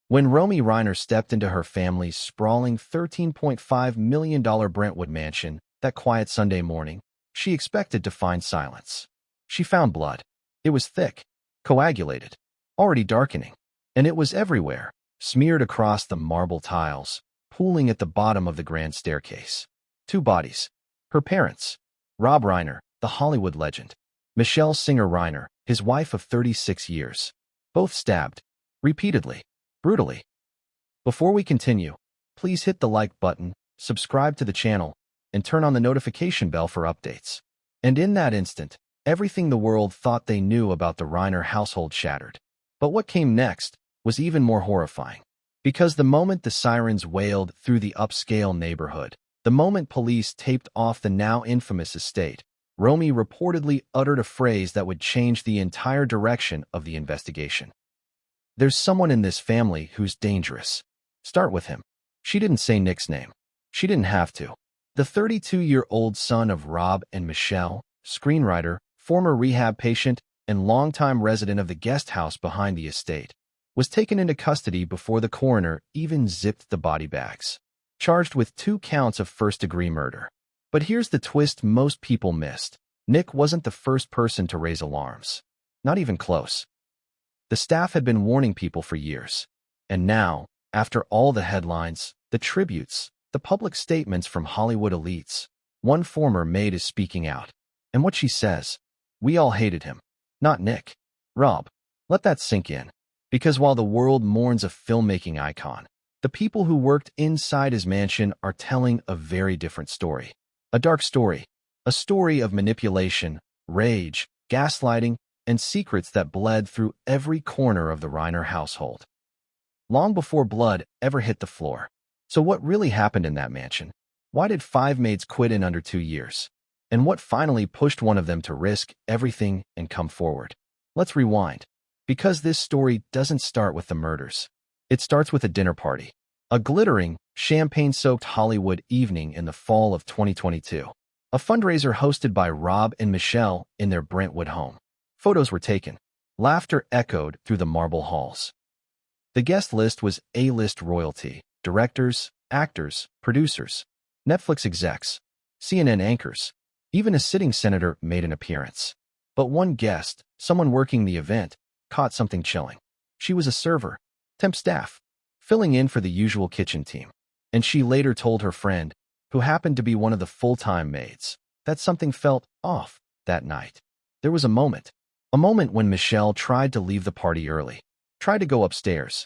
When Rob Reiner stepped into her family's sprawling $13.5 million Brentwood mansion that quiet Sunday morning, she expected to find silence. She found blood. It was thick, coagulated, already darkening, and it was everywhere, smeared across the marble tiles, pooling at the bottom of the grand staircase. Two bodies. Her parents, Rob Reiner, the Hollywood legend, Michelle Singer Reiner, his wife of 36 years, both stabbed, repeatedly, brutally. Before we continue, please hit the like button, subscribe to the channel, and turn on the notification bell for updates. And in that instant, everything the world thought they knew about the Reiner household shattered. But what came next was even more horrifying. Because the moment the sirens wailed through the upscale neighborhood, the moment police taped off the now infamous estate, Romy reportedly uttered a phrase that would change the entire direction of the investigation. "There's someone in this family who's dangerous. Start with him." She didn't say Nick's name. She didn't have to. The 32-year-old son of Rob and Michelle, screenwriter, former rehab patient, and longtime resident of the guest house behind the estate, was taken into custody before the coroner even zipped the body bags, charged with 2 counts of first-degree murder. But here's the twist most people missed. Nick wasn't the first person to raise alarms. Not even close. The staff had been warning people for years. And now, after all the headlines, the tributes, the public statements from Hollywood elites, one former maid is speaking out. And what she says: "We all hated him. Not Nick. Rob." Let that sink in. Because while the world mourns a filmmaking icon, the people who worked inside his mansion are telling a very different story. A dark story. A story of manipulation, rage, gaslighting, and secrets that bled through every corner of the Reiner household, long before blood ever hit the floor. So what really happened in that mansion? Why did 5 maids quit in under 2 years? And what finally pushed one of them to risk everything and come forward? Let's rewind. Because this story doesn't start with the murders. It starts with a dinner party. A glittering, champagne-soaked Hollywood evening in the fall of 2022. A fundraiser hosted by Rob and Michelle in their Brentwood home. Photos were taken. Laughter echoed through the marble halls. The guest list was A-list royalty: directors, actors, producers, Netflix execs, CNN anchors. Even a sitting senator made an appearance. But one guest, someone working the event, caught something chilling. She was a server, temp staff, filling in for the usual kitchen team. And she later told her friend, who happened to be one of the full-time maids, that something felt off that night. There was a moment when Michelle tried to leave the party early, tried to go upstairs.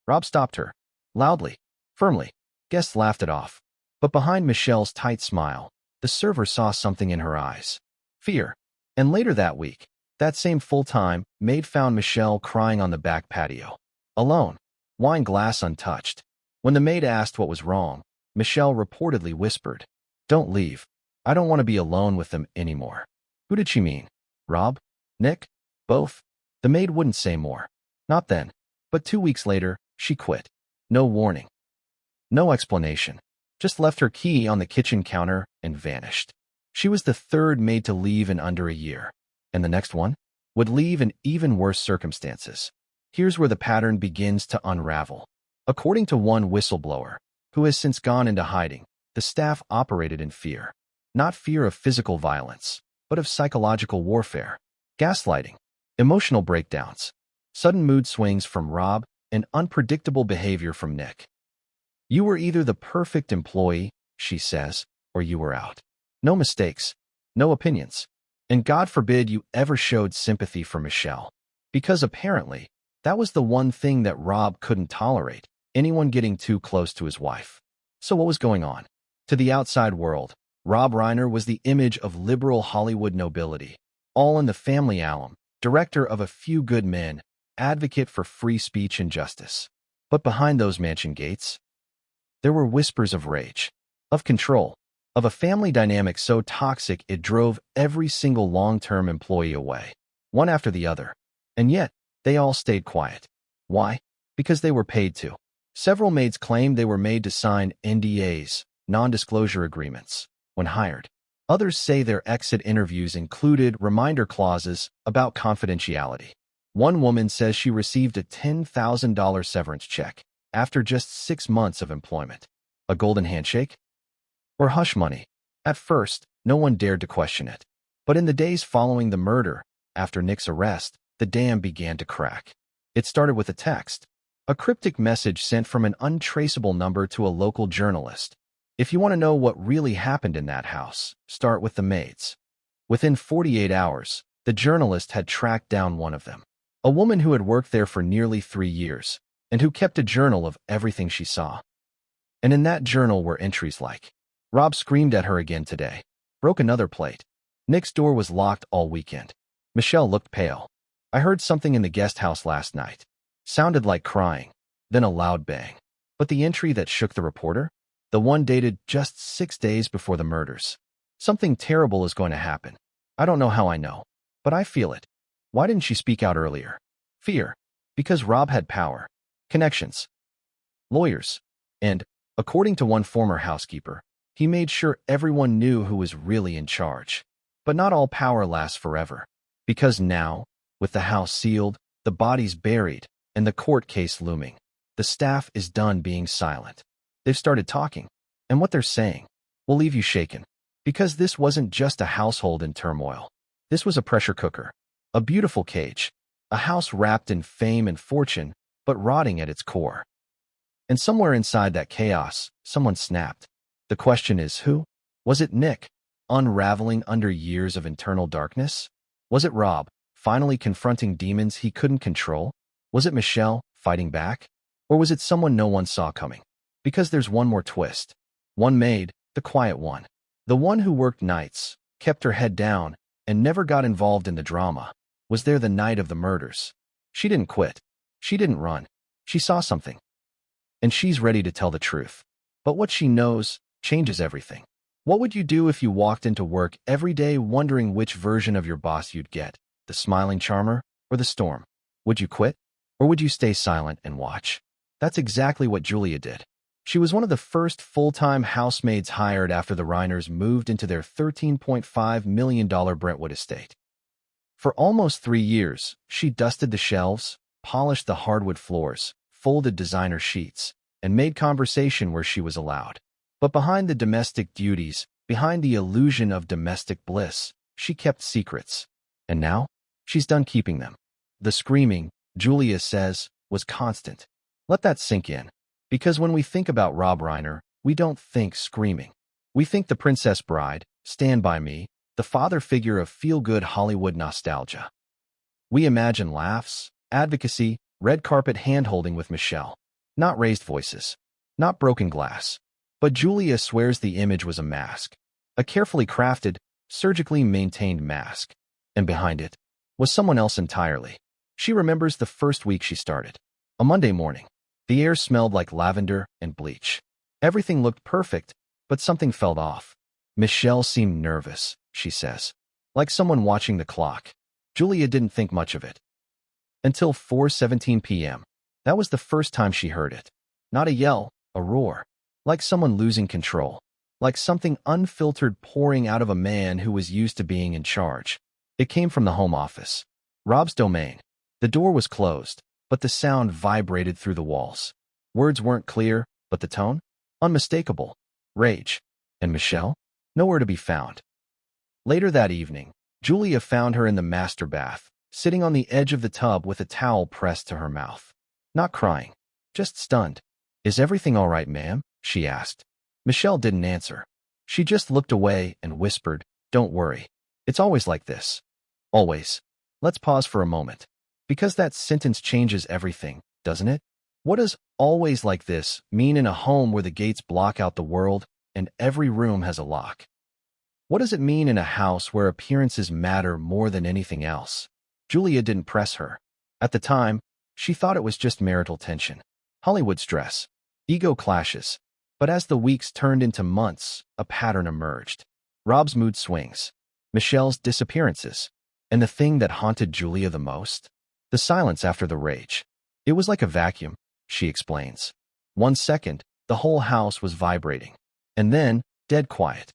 Rob stopped her, loudly, firmly. Guests laughed it off. But behind Michelle's tight smile, the server saw something in her eyes: fear. And later that week, that same full-time maid found Michelle crying on the back patio, alone, wine glass untouched. When the maid asked what was wrong, Michelle reportedly whispered, "Don't leave. I don't want to be alone with them anymore." Who did she mean? Rob? Nick? Both? The maid wouldn't say more. Not then. But 2 weeks later, she quit. No warning. No explanation. Just left her key on the kitchen counter and vanished. She was the 3rd maid to leave in under a year. And the next one would leave in even worse circumstances. Here's where the pattern begins to unravel. According to one whistleblower, who has since gone into hiding, the staff operated in fear. Not fear of physical violence, but of psychological warfare, gaslighting, emotional breakdowns, sudden mood swings from Rob, and unpredictable behavior from Nick. "You were either the perfect employee," she says, "or you were out. No mistakes, no opinions." And God forbid you ever showed sympathy for Michelle. Because apparently, that was the one thing that Rob couldn't tolerate: anyone getting too close to his wife. So what was going on? To the outside world, Rob Reiner was the image of liberal Hollywood nobility, all in the family alum, director of A Few Good Men, advocate for free speech and justice. But behind those mansion gates, there were whispers of rage, of control, of a family dynamic so toxic it drove every single long-term employee away, one after the other. And yet, they all stayed quiet. Why? Because they were paid to. Several maids claimed they were made to sign NDAs, non-disclosure agreements, when hired. Others say their exit interviews included reminder clauses about confidentiality. One woman says she received a $10,000 severance check after just 6 months of employment. A golden handshake? Or hush money? At first, no one dared to question it. But in the days following the murder, after Nick's arrest, the dam began to crack. It started with a text, a cryptic message sent from an untraceable number to a local journalist. If you want to know what really happened in that house, start with the Maids. Within 48 hours, the journalist had tracked down one of them, a woman who had worked there for nearly 3 years, and who kept a journal of everything she saw. And in that journal were entries like, Rob screamed at her again today, broke another plate. Nick's door was locked all weekend. Michelle looked pale. I heard something in the guest house last night. Sounded like crying, then a loud bang. But the entry that shook the reporter? The one dated just 6 days before the murders. Something terrible is going to happen. I don't know how I know, but I feel it. Why didn't she speak out earlier? Fear. Because Rob had power, connections, lawyers, and, according to one former housekeeper, he made sure everyone knew who was really in charge. But not all power lasts forever. Because now, with the house sealed, the bodies buried, and the court case looming, the staff is done being silent. They've started talking, and what they're saying will leave you shaken. Because this wasn't just a household in turmoil. This was a pressure cooker, a beautiful cage, a house wrapped in fame and fortune, but rotting at its core. And somewhere inside that chaos, someone snapped. The question is who? Was it Nick, unraveling under years of internal darkness? Was it Rob, finally confronting demons he couldn't control? Was it Michelle, fighting back? Or was it someone no one saw coming? Because there's one more twist. One maid, the quiet one. The one who worked nights, kept her head down, and never got involved in the drama, was there the night of the murders. She didn't quit. She didn't run. She saw something. And she's ready to tell the truth. But what she knows changes everything. What would you do if you walked into work every day wondering which version of your boss you'd get, the smiling charmer or the storm? Would you quit? Or would you stay silent and watch? That's exactly what Julia did. She was one of the first full-time housemaids hired after the Reiners moved into their $13.5 million Brentwood estate. For almost 3 years, she dusted the shelves, polished the hardwood floors, folded designer sheets, and made conversation where she was allowed. But behind the domestic duties, behind the illusion of domestic bliss, she kept secrets. And now, she's done keeping them. The screaming, Julia says, was constant. Let that sink in. Because when we think about Rob Reiner, we don't think screaming. We think The Princess Bride, Stand By Me, the father figure of feel-good Hollywood nostalgia. We imagine laughs, advocacy, red carpet hand-holding with Michelle. Not raised voices. Not broken glass. But Julia swears the image was a mask. A carefully crafted, surgically maintained mask. And behind it was someone else entirely. She remembers the first week she started. A Monday morning. The air smelled like lavender and bleach. Everything looked perfect, but something felt off. Michelle seemed nervous, she says. Like someone watching the clock. Julia didn't think much of it. Until 4:17 p.m. That was the first time she heard it. Not a yell, a roar. Like someone losing control. Like something unfiltered pouring out of a man who was used to being in charge. It came from the home office. Rob's domain. The door was closed, but the sound vibrated through the walls. Words weren't clear, but the tone? Unmistakable. Rage. And Michelle? Nowhere to be found. Later that evening, Julia found her in the master bath, sitting on the edge of the tub with a towel pressed to her mouth. Not crying. Just stunned. Is everything all right, ma'am? She asked. Michelle didn't answer. She just looked away and whispered, Don't worry. It's always like this. Always. Let's pause for a moment. Because that sentence changes everything, doesn't it? What does always like this mean in a home where the gates block out the world and every room has a lock? What does it mean in a house where appearances matter more than anything else? Julia didn't press her. At the time, she thought it was just marital tension, Hollywood stress, ego clashes. But as the weeks turned into months, a pattern emerged. Rob's mood swings, Michelle's disappearances, and the thing that haunted Julia the most? The silence after the rage. It was like a vacuum, she explains. 1 second, the whole house was vibrating. And then, dead quiet.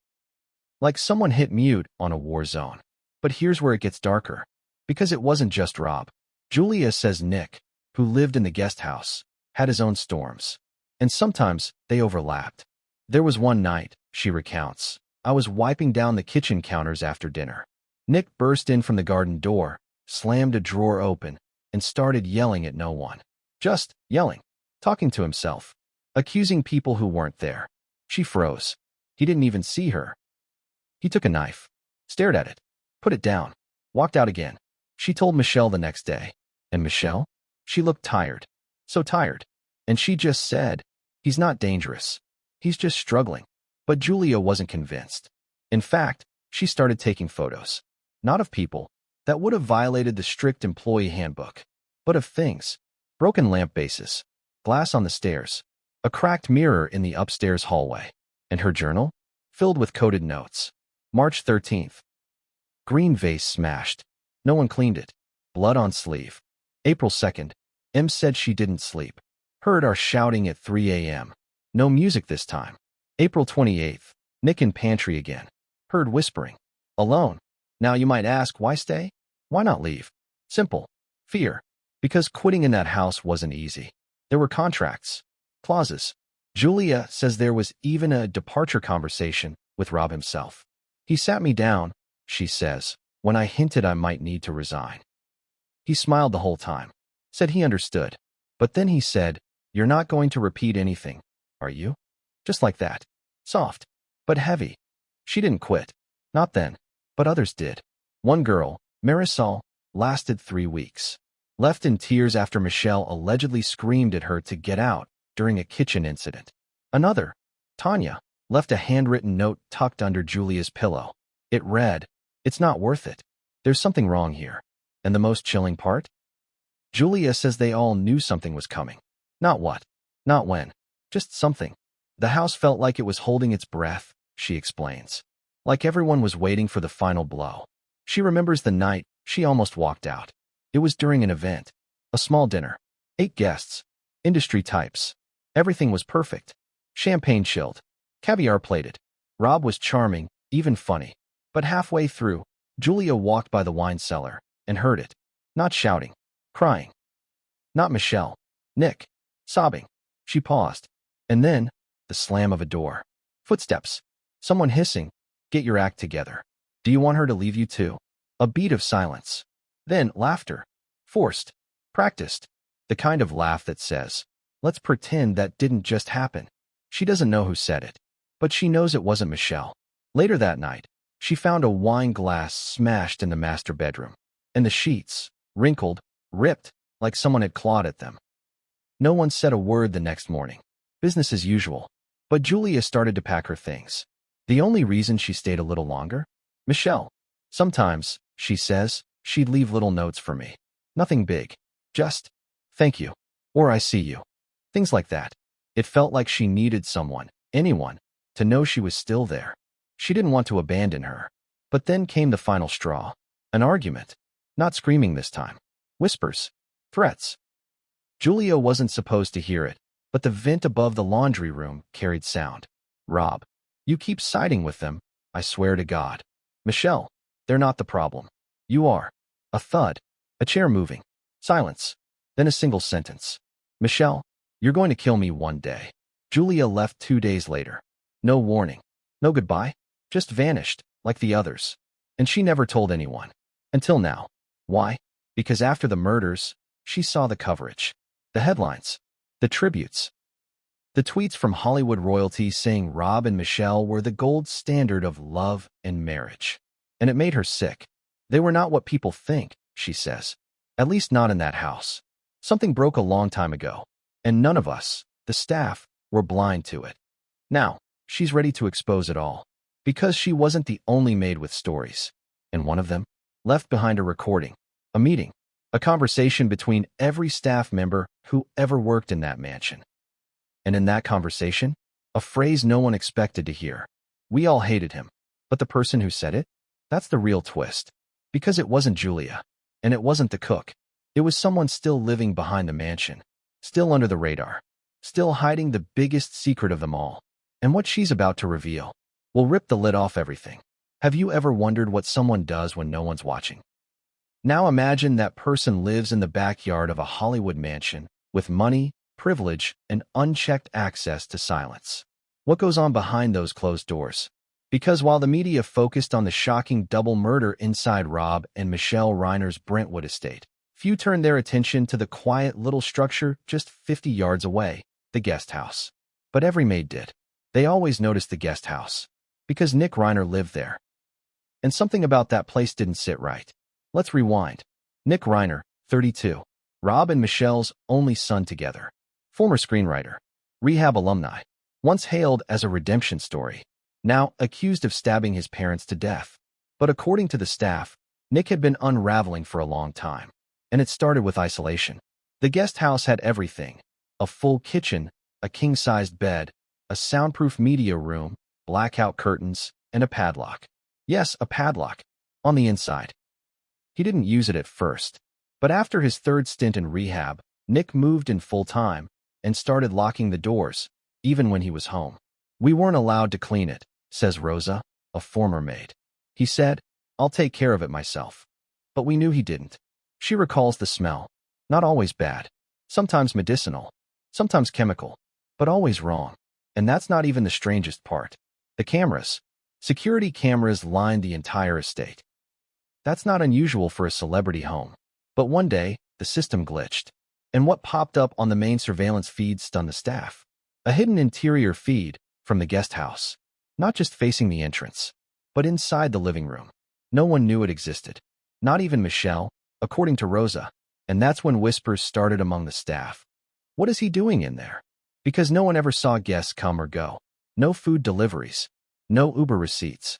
Like someone hit mute on a war zone. But here's where it gets darker. Because it wasn't just Rob. Julia says Nick, who lived in the guest house, had his own storms, and sometimes they overlapped. There was one night, she recounts, I was wiping down the kitchen counters after dinner. Nick burst in from the garden door, slammed a drawer open, and started yelling at no one. Just yelling, talking to himself, accusing people who weren't there. She froze. He didn't even see her. He took a knife, stared at it, put it down, walked out again. She told Michelle the next day. And Michelle? She looked tired. So tired. And she just said, he's not dangerous. He's just struggling. But Julia wasn't convinced. In fact, she started taking photos. Not of people that would have violated the strict employee handbook, but of things. Broken lamp bases, glass on the stairs, a cracked mirror in the upstairs hallway, and her journal, filled with coded notes. March 13th. Green vase smashed. No one cleaned it. Blood on sleeve. April 2nd. M said she didn't sleep. Heard our shouting at 3 a.m. No music this time. April 28th. Nick in pantry again. Heard whispering. Alone. Now you might ask, why stay? Why not leave? Simple. Fear. Because quitting in that house wasn't easy. There were contracts. Clauses. Julia says there was even a departure conversation with Rob himself. He sat me down, she says, when I hinted I might need to resign. He smiled the whole time. Said he understood. But then he said, you're not going to repeat anything, are you? Just like that. Soft. But heavy. She didn't quit. Not then. But others did. One girl, Marisol, lasted 3 weeks. Left in tears after Michelle allegedly screamed at her to get out during a kitchen incident. Another, Tanya, left a handwritten note tucked under Julia's pillow. It read, it's not worth it. There's something wrong here. And the most chilling part? Julia says they all knew something was coming. Not what. Not when. Just something. The house felt like it was holding its breath, she explains. Like everyone was waiting for the final blow. She remembers the night she almost walked out. It was during an event. A small dinner. 8 guests. Industry types. Everything was perfect. Champagne chilled. Caviar plated. Rob was charming, even funny. But halfway through, Julia walked by the wine cellar and heard it. Not shouting. Crying. Not Michelle. Nick. Sobbing. She paused. And then, the slam of a door. Footsteps. Someone hissing. Get your act together. Do you want her to leave you too? A beat of silence. Then laughter. Forced. Practiced. The kind of laugh that says, let's pretend that didn't just happen. She doesn't know who said it. But she knows it wasn't Michelle. Later that night, she found a wine glass smashed in the master bedroom. And the sheets, wrinkled, ripped, like someone had clawed at them. No one said a word the next morning. Business as usual. But Julia started to pack her things. The only reason she stayed a little longer? Michelle. Sometimes, she says, she'd leave little notes for me. Nothing big. Just, thank you. Or I see you. Things like that. It felt like she needed someone, anyone, to know she was still there. She didn't want to abandon her. But then came the final straw. An argument. Not screaming this time. Whispers. Threats. Julia wasn't supposed to hear it, but the vent above the laundry room carried sound. Rob. You keep siding with them, I swear to God. Michelle. They're not the problem. You are. A thud. A chair moving. Silence. Then a single sentence. Michelle, you're going to kill me one day. Julia left 2 days later. No warning. No goodbye. Just vanished, like the others. And she never told anyone. Until now. Why? Because after the murders, she saw the coverage. The headlines. The tributes. The tweets from Hollywood royalty saying Rob and Michelle were the gold standard of love and marriage. And it made her sick. They were not what people think, she says. At least not in that house. Something broke a long time ago. And none of us, the staff, were blind to it. Now, she's ready to expose it all. Because she wasn't the only maid with stories. And one of them left behind a recording, a meeting, a conversation between every staff member who ever worked in that mansion. And in that conversation, a phrase no one expected to hear. We all hated him. But the person who said it? That's the real twist. Because it wasn't Julia. And it wasn't the cook. It was someone still living behind the mansion. Still under the radar. Still hiding the biggest secret of them all. And what she's about to reveal will rip the lid off everything. Have you ever wondered what someone does when no one's watching? Now imagine that person lives in the backyard of a Hollywood mansion with money, privilege, and unchecked access to silence. What goes on behind those closed doors? Because while the media focused on the shocking double murder inside Rob and Michelle Reiner's Brentwood estate, few turned their attention to the quiet little structure just 50 yards away, the guest house. But every maid did. They always noticed the guest house, because Nick Reiner lived there. And something about that place didn't sit right. Let's rewind. Nick Reiner, 32. Rob and Michelle's only son together. Former screenwriter. Rehab alumni. Once hailed as a redemption story. Now accused of stabbing his parents to death. But according to the staff, Nick had been unraveling for a long time. And it started with isolation. The guest house had everything. A full kitchen, a king-sized bed, a soundproof media room, blackout curtains, and a padlock. Yes, a padlock. On the inside. He didn't use it at first. But after his third stint in rehab, Nick moved in full-time and started locking the doors, even when he was home. We weren't allowed to clean it, says Rosa, a former maid. He said, I'll take care of it myself. But we knew he didn't. She recalls the smell. Not always bad. Sometimes medicinal. Sometimes chemical. But always wrong. And that's not even the strangest part. The cameras. Security cameras lined the entire estate. That's not unusual for a celebrity home. But one day, the system glitched. And what popped up on the main surveillance feed stunned the staff. A hidden interior feed from the guest house. Not just facing the entrance, but inside the living room. No one knew it existed. Not even Michelle, according to Rosa. And that's when whispers started among the staff. What is he doing in there? Because no one ever saw guests come or go. No food deliveries. No Uber receipts.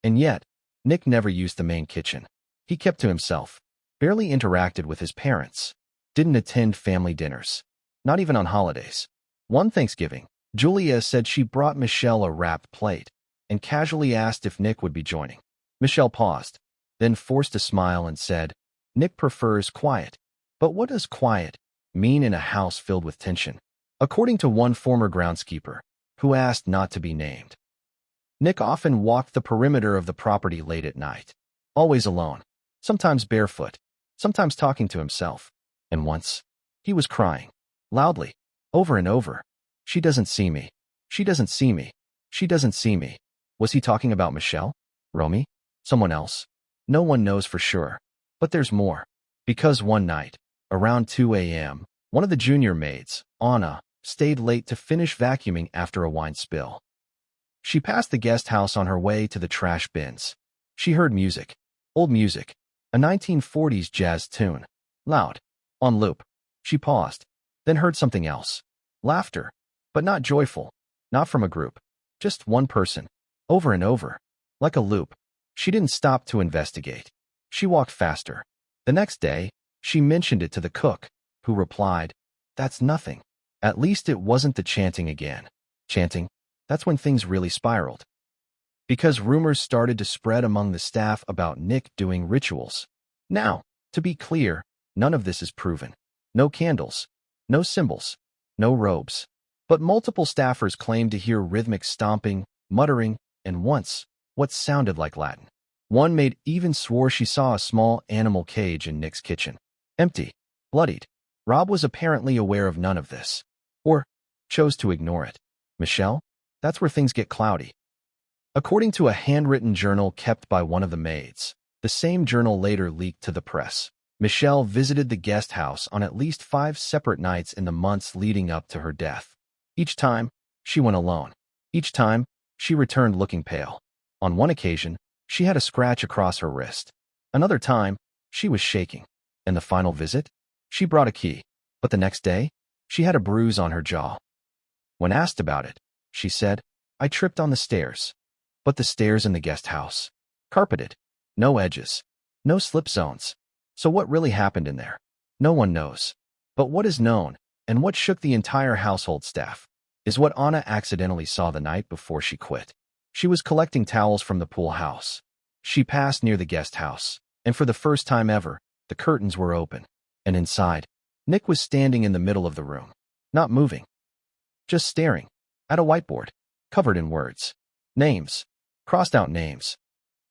And yet, Nick never used the main kitchen. He kept to himself. Barely interacted with his parents. Didn't attend family dinners. Not even on holidays. One Thanksgiving, Julia said she brought Michelle a wrapped plate and casually asked if Nick would be joining. Michelle paused, then forced a smile and said, Nick prefers quiet. But what does quiet mean in a house filled with tension? According to one former groundskeeper, who asked not to be named. Nick often walked the perimeter of the property late at night. Always alone. Sometimes barefoot. Sometimes talking to himself. And once, he was crying. Loudly. Over and over. She doesn't see me. She doesn't see me. She doesn't see me. Was he talking about Michelle? Romy? Someone else? No one knows for sure. But there's more. Because one night, around 2 a.m., one of the junior maids, Anna, stayed late to finish vacuuming after a wine spill. She passed the guest house on her way to the trash bins. She heard music. Old music. A 1940s jazz tune. Loud. On loop. She paused. Then heard something else. Laughter. But not joyful. Not from a group. Just one person. Over and over. Like a loop. She didn't stop to investigate. She walked faster. The next day, she mentioned it to the cook, who replied, That's nothing. At least it wasn't the chanting again. Chanting? That's when things really spiraled. Because rumors started to spread among the staff about Nick doing rituals. Now, to be clear, none of this is proven. No candles. No symbols. No robes. But multiple staffers claimed to hear rhythmic stomping, muttering, and once, what sounded like Latin. One maid even swore she saw a small animal cage in Nick's kitchen. Empty. Bloodied. Rob was apparently aware of none of this. Or chose to ignore it. Michelle? That's where things get cloudy. According to a handwritten journal kept by one of the maids, the same journal later leaked to the press. Michelle visited the guest house on at least 5 separate nights in the months leading up to her death. Each time, she went alone. Each time, she returned looking pale. On one occasion, she had a scratch across her wrist. Another time, she was shaking. And the final visit? She brought a key. But the next day, she had a bruise on her jaw. When asked about it, she said, I tripped on the stairs. But the stairs in the guest house. Carpeted. No edges. No slip zones. So what really happened in there? No one knows. But what is known, and what shook the entire household staff, is what Anna accidentally saw the night before she quit. She was collecting towels from the pool house. She passed near the guest house, and for the first time ever, the curtains were open. And inside, Nick was standing in the middle of the room. Not moving. Just staring. At a whiteboard. Covered in words. Names. Crossed out names.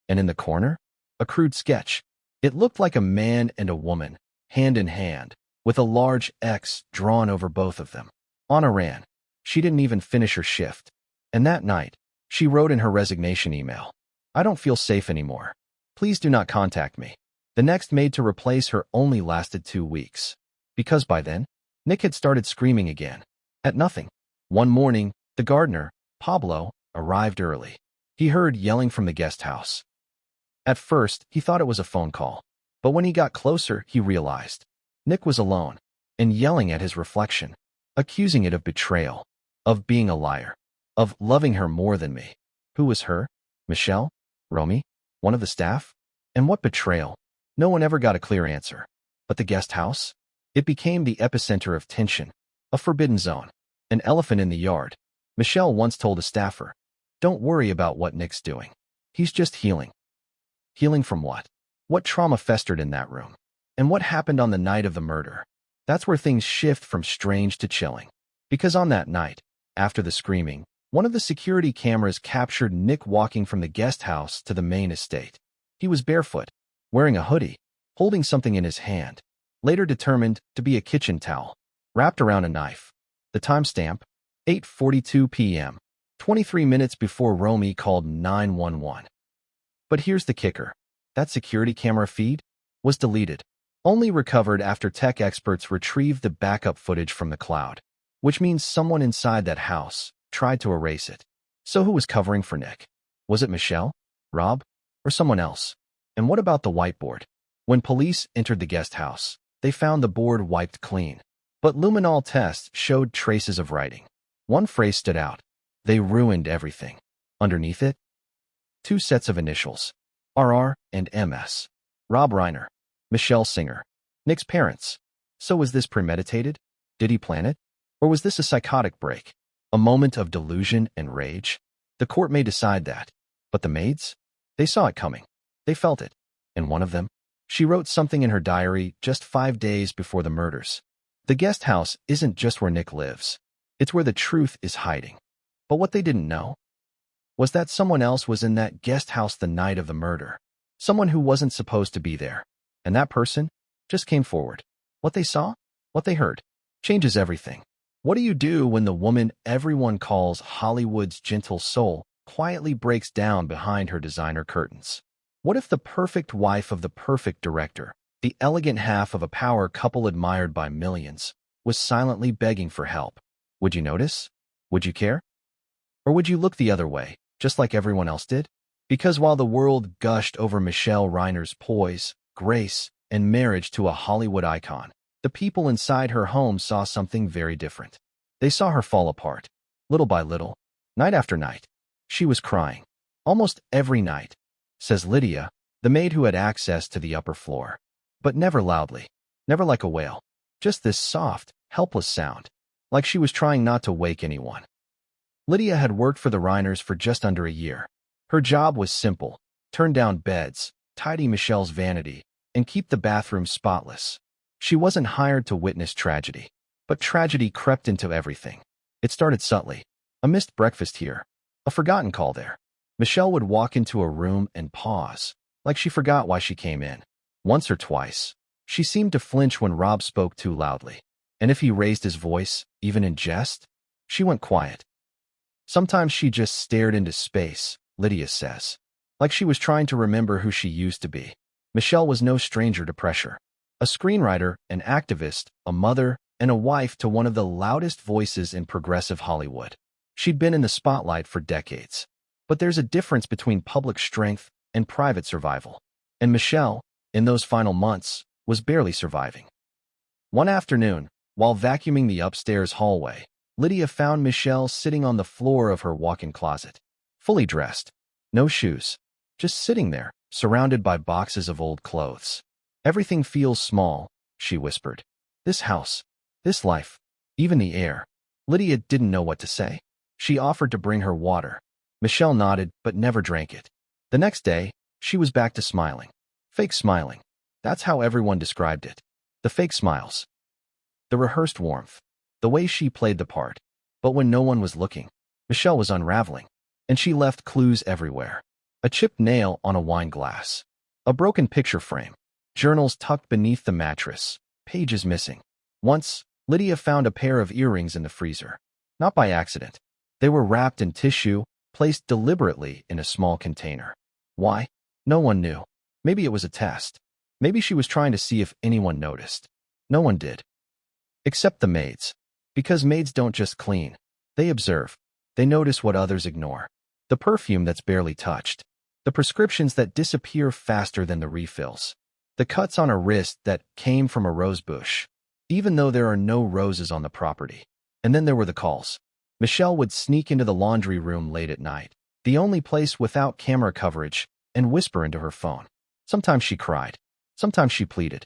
And in the corner, a crude sketch. It looked like a man and a woman, hand in hand, with a large X drawn over both of them. Anna ran. She didn't even finish her shift. And that night, she wrote in her resignation email, "I don't feel safe anymore. Please do not contact me." The next maid to replace her only lasted 2 weeks. Because by then, Nick had started screaming again. At nothing. One morning, the gardener, Pablo, arrived early. He heard yelling from the guest house. At first, he thought it was a phone call. But when he got closer, he realized Nick was alone and yelling at his reflection, accusing it of betrayal, of being a liar, of loving her more than me. Who was her? Michelle? Romy? One of the staff? And what betrayal? No one ever got a clear answer. But the guest house? It became the epicenter of tension, a forbidden zone, an elephant in the yard. Michelle once told a staffer, "Don't worry about what Nick's doing. He's just healing." Healing from what? What trauma festered in that room? And what happened on the night of the murder? That's where things shift from strange to chilling. Because on that night, after the screaming, one of the security cameras captured Nick walking from the guest house to the main estate. He was barefoot, wearing a hoodie, holding something in his hand, later determined to be a kitchen towel, wrapped around a knife. The timestamp, 8:42 p.m., 23 minutes before Romy called 911. But here's the kicker. That security camera feed was deleted, only recovered after tech experts retrieved the backup footage from the cloud, which means someone inside that house tried to erase it. So who was covering for Nick? Was it Michelle, Rob, or someone else? And what about the whiteboard? When police entered the guest house, they found the board wiped clean. But luminol tests showed traces of writing. One phrase stood out. They ruined everything. Underneath it, 2 sets of initials, RR and MS. Rob Reiner, Michelle Singer, Nick's parents. So was this premeditated? Did he plan it? Or was this a psychotic break? A moment of delusion and rage? The court may decide that. But the maids? They saw it coming. They felt it. And one of them? She wrote something in her diary just 5 days before the murders. The guest house isn't just where Nick lives. It's where the truth is hiding. But what they didn't know was that someone else was in that guest house the night of the murder. Someone who wasn't supposed to be there. And that person just came forward. What they saw, what they heard, changes everything. What do you do when the woman everyone calls Hollywood's gentle soul quietly breaks down behind her designer curtains? What if the perfect wife of the perfect director, the elegant half of a power couple admired by millions, was silently begging for help? Would you notice? Would you care? Or would you look the other way, just like everyone else did? Because while the world gushed over Michelle Reiner's poise, grace, and marriage to a Hollywood icon, the people inside her home saw something very different. They saw her fall apart, little by little, night after night. She was crying, almost every night, says Lydia, the maid who had access to the upper floor. But never loudly, never like a wail, just this soft, helpless sound, like she was trying not to wake anyone. Lydia had worked for the Reiners for just under a year. Her job was simple: turn down beds, tidy Michelle's vanity, and keep the bathroom spotless. She wasn't hired to witness tragedy, but tragedy crept into everything. It started subtly. A missed breakfast here, a forgotten call there. Michelle would walk into a room and pause, like she forgot why she came in. Once or twice, she seemed to flinch when Rob spoke too loudly. And if he raised his voice, even in jest, she went quiet. Sometimes she just stared into space, Lydia says, like she was trying to remember who she used to be. Michelle was no stranger to pressure. A screenwriter, an activist, a mother, and a wife to one of the loudest voices in progressive Hollywood. She'd been in the spotlight for decades. But there's a difference between public strength and private survival. And Michelle, in those final months, was barely surviving. One afternoon, while vacuuming the upstairs hallway, Lydia found Michelle sitting on the floor of her walk-in closet, fully dressed, no shoes, just sitting there, surrounded by boxes of old clothes. "Everything feels small," she whispered. "This house, this life, even the air." Lydia didn't know what to say. She offered to bring her water. Michelle nodded, but never drank it. The next day, she was back to smiling. Fake smiling. That's how everyone described it. The fake smiles. The rehearsed warmth. The way she played the part. But when no one was looking, Michelle was unraveling. And she left clues everywhere. A chipped nail on a wine glass. A broken picture frame. journals tucked beneath the mattress, pages missing. Once, Lydia found a pair of earrings in the freezer. Not by accident. They were wrapped in tissue, placed deliberately in a small container. Why? No one knew. Maybe it was a test. Maybe she was trying to see if anyone noticed. No one did. Except the maids. Because maids don't just clean. They observe. They notice what others ignore. The perfume that's barely touched. The prescriptions that disappear faster than the refills. The cuts on a wrist that came from a rose bush, even though there are no roses on the property. And then there were the calls. Michelle would sneak into the laundry room late at night, the only place without camera coverage, and whisper into her phone. Sometimes she cried. Sometimes she pleaded.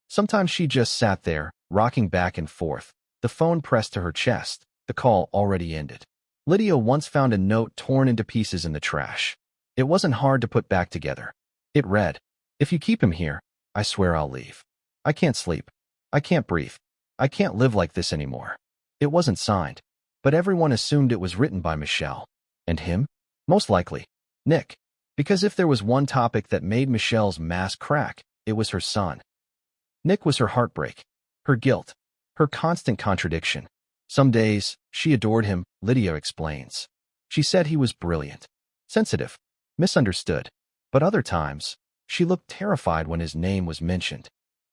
Sometimes she just sat there, rocking back and forth, the phone pressed to her chest, the call already ended. Lydia once found a note torn into pieces in the trash. It wasn't hard to put back together. It read, "If you keep him here, I swear I'll leave. I can't sleep. I can't breathe. I can't live like this anymore." It wasn't signed, but everyone assumed it was written by Michelle. And him? Most likely, Nick. Because if there was one topic that made Michelle's mask crack, it was her son. Nick was her heartbreak, her guilt, her constant contradiction. Some days, she adored him, Lydia explains. She said he was brilliant, sensitive, misunderstood. But other times, she looked terrified when his name was mentioned.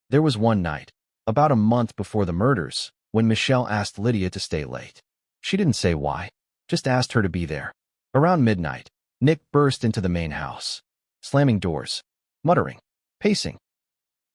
There was one night, about a month before the murders, when Michelle asked Lydia to stay late. She didn't say why, just asked her to be there. Around midnight, Nick burst into the main house, slamming doors, muttering, pacing.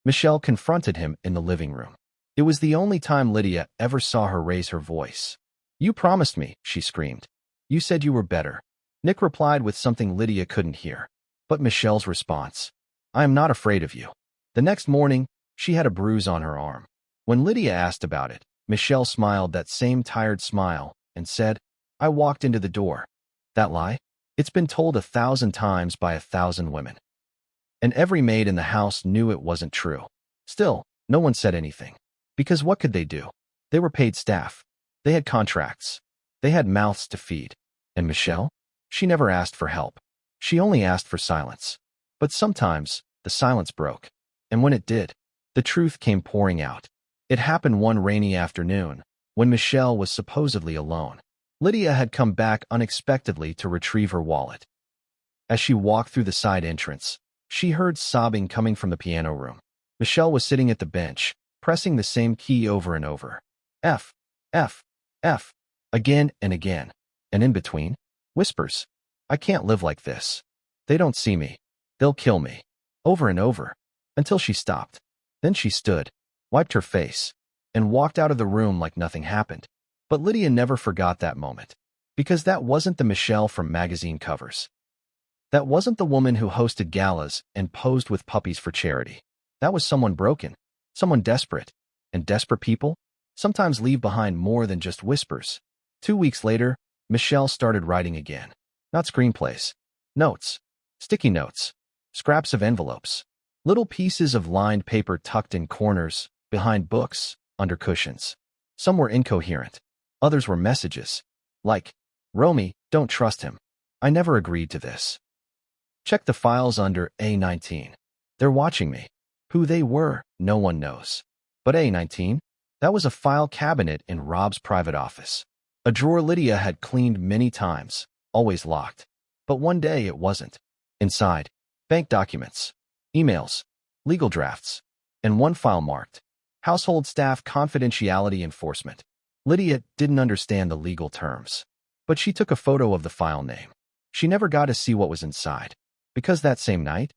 Michelle confronted him in the living room. It was the only time Lydia ever saw her raise her voice. "You promised me," she screamed. "You said you were better." Nick replied with something Lydia couldn't hear. But Michelle's response, "I am not afraid of you." The next morning, she had a bruise on her arm. When Lydia asked about it, Michelle smiled that same tired smile and said, "I walked into the door." That lie? It's been told 1,000 times by 1,000 women. And every maid in the house knew it wasn't true. Still, no one said anything. Because what could they do? They were paid staff. They had contracts. They had mouths to feed. And Michelle? She never asked for help. She only asked for silence. But sometimes, the silence broke. And when it did, the truth came pouring out. It happened one rainy afternoon, when Michelle was supposedly alone. Lydia had come back unexpectedly to retrieve her wallet. As she walked through the side entrance, she heard sobbing coming from the piano room. Michelle was sitting at the bench, pressing the same key over and over. F, F, F, again and again. And in between, whispers. "I can't live like this. They don't see me. They'll kill me." Over and over, until she stopped. Then she stood, wiped her face, and walked out of the room like nothing happened. But Lydia never forgot that moment. Because that wasn't the Michelle from magazine covers. That wasn't the woman who hosted galas and posed with puppies for charity. That was someone broken, someone desperate. And desperate people sometimes leave behind more than just whispers. 2 weeks later, Michelle started writing again. Not screenplays. Notes. Sticky notes. Scraps of envelopes. Little pieces of lined paper tucked in corners, behind books, under cushions. Some were incoherent. Others were messages. Like, "Romy, don't trust him. I never agreed to this. Check the files under A19. They're watching me." Who they were, no one knows. But A19? That was a file cabinet in Rob's private office. A drawer Lydia had cleaned many times, always locked. But one day it wasn't. Inside, bank documents, emails, legal drafts, and one file marked Household Staff Confidentiality Enforcement. Lydia didn't understand the legal terms, but she took a photo of the file name. She never got to see what was inside, because that same night,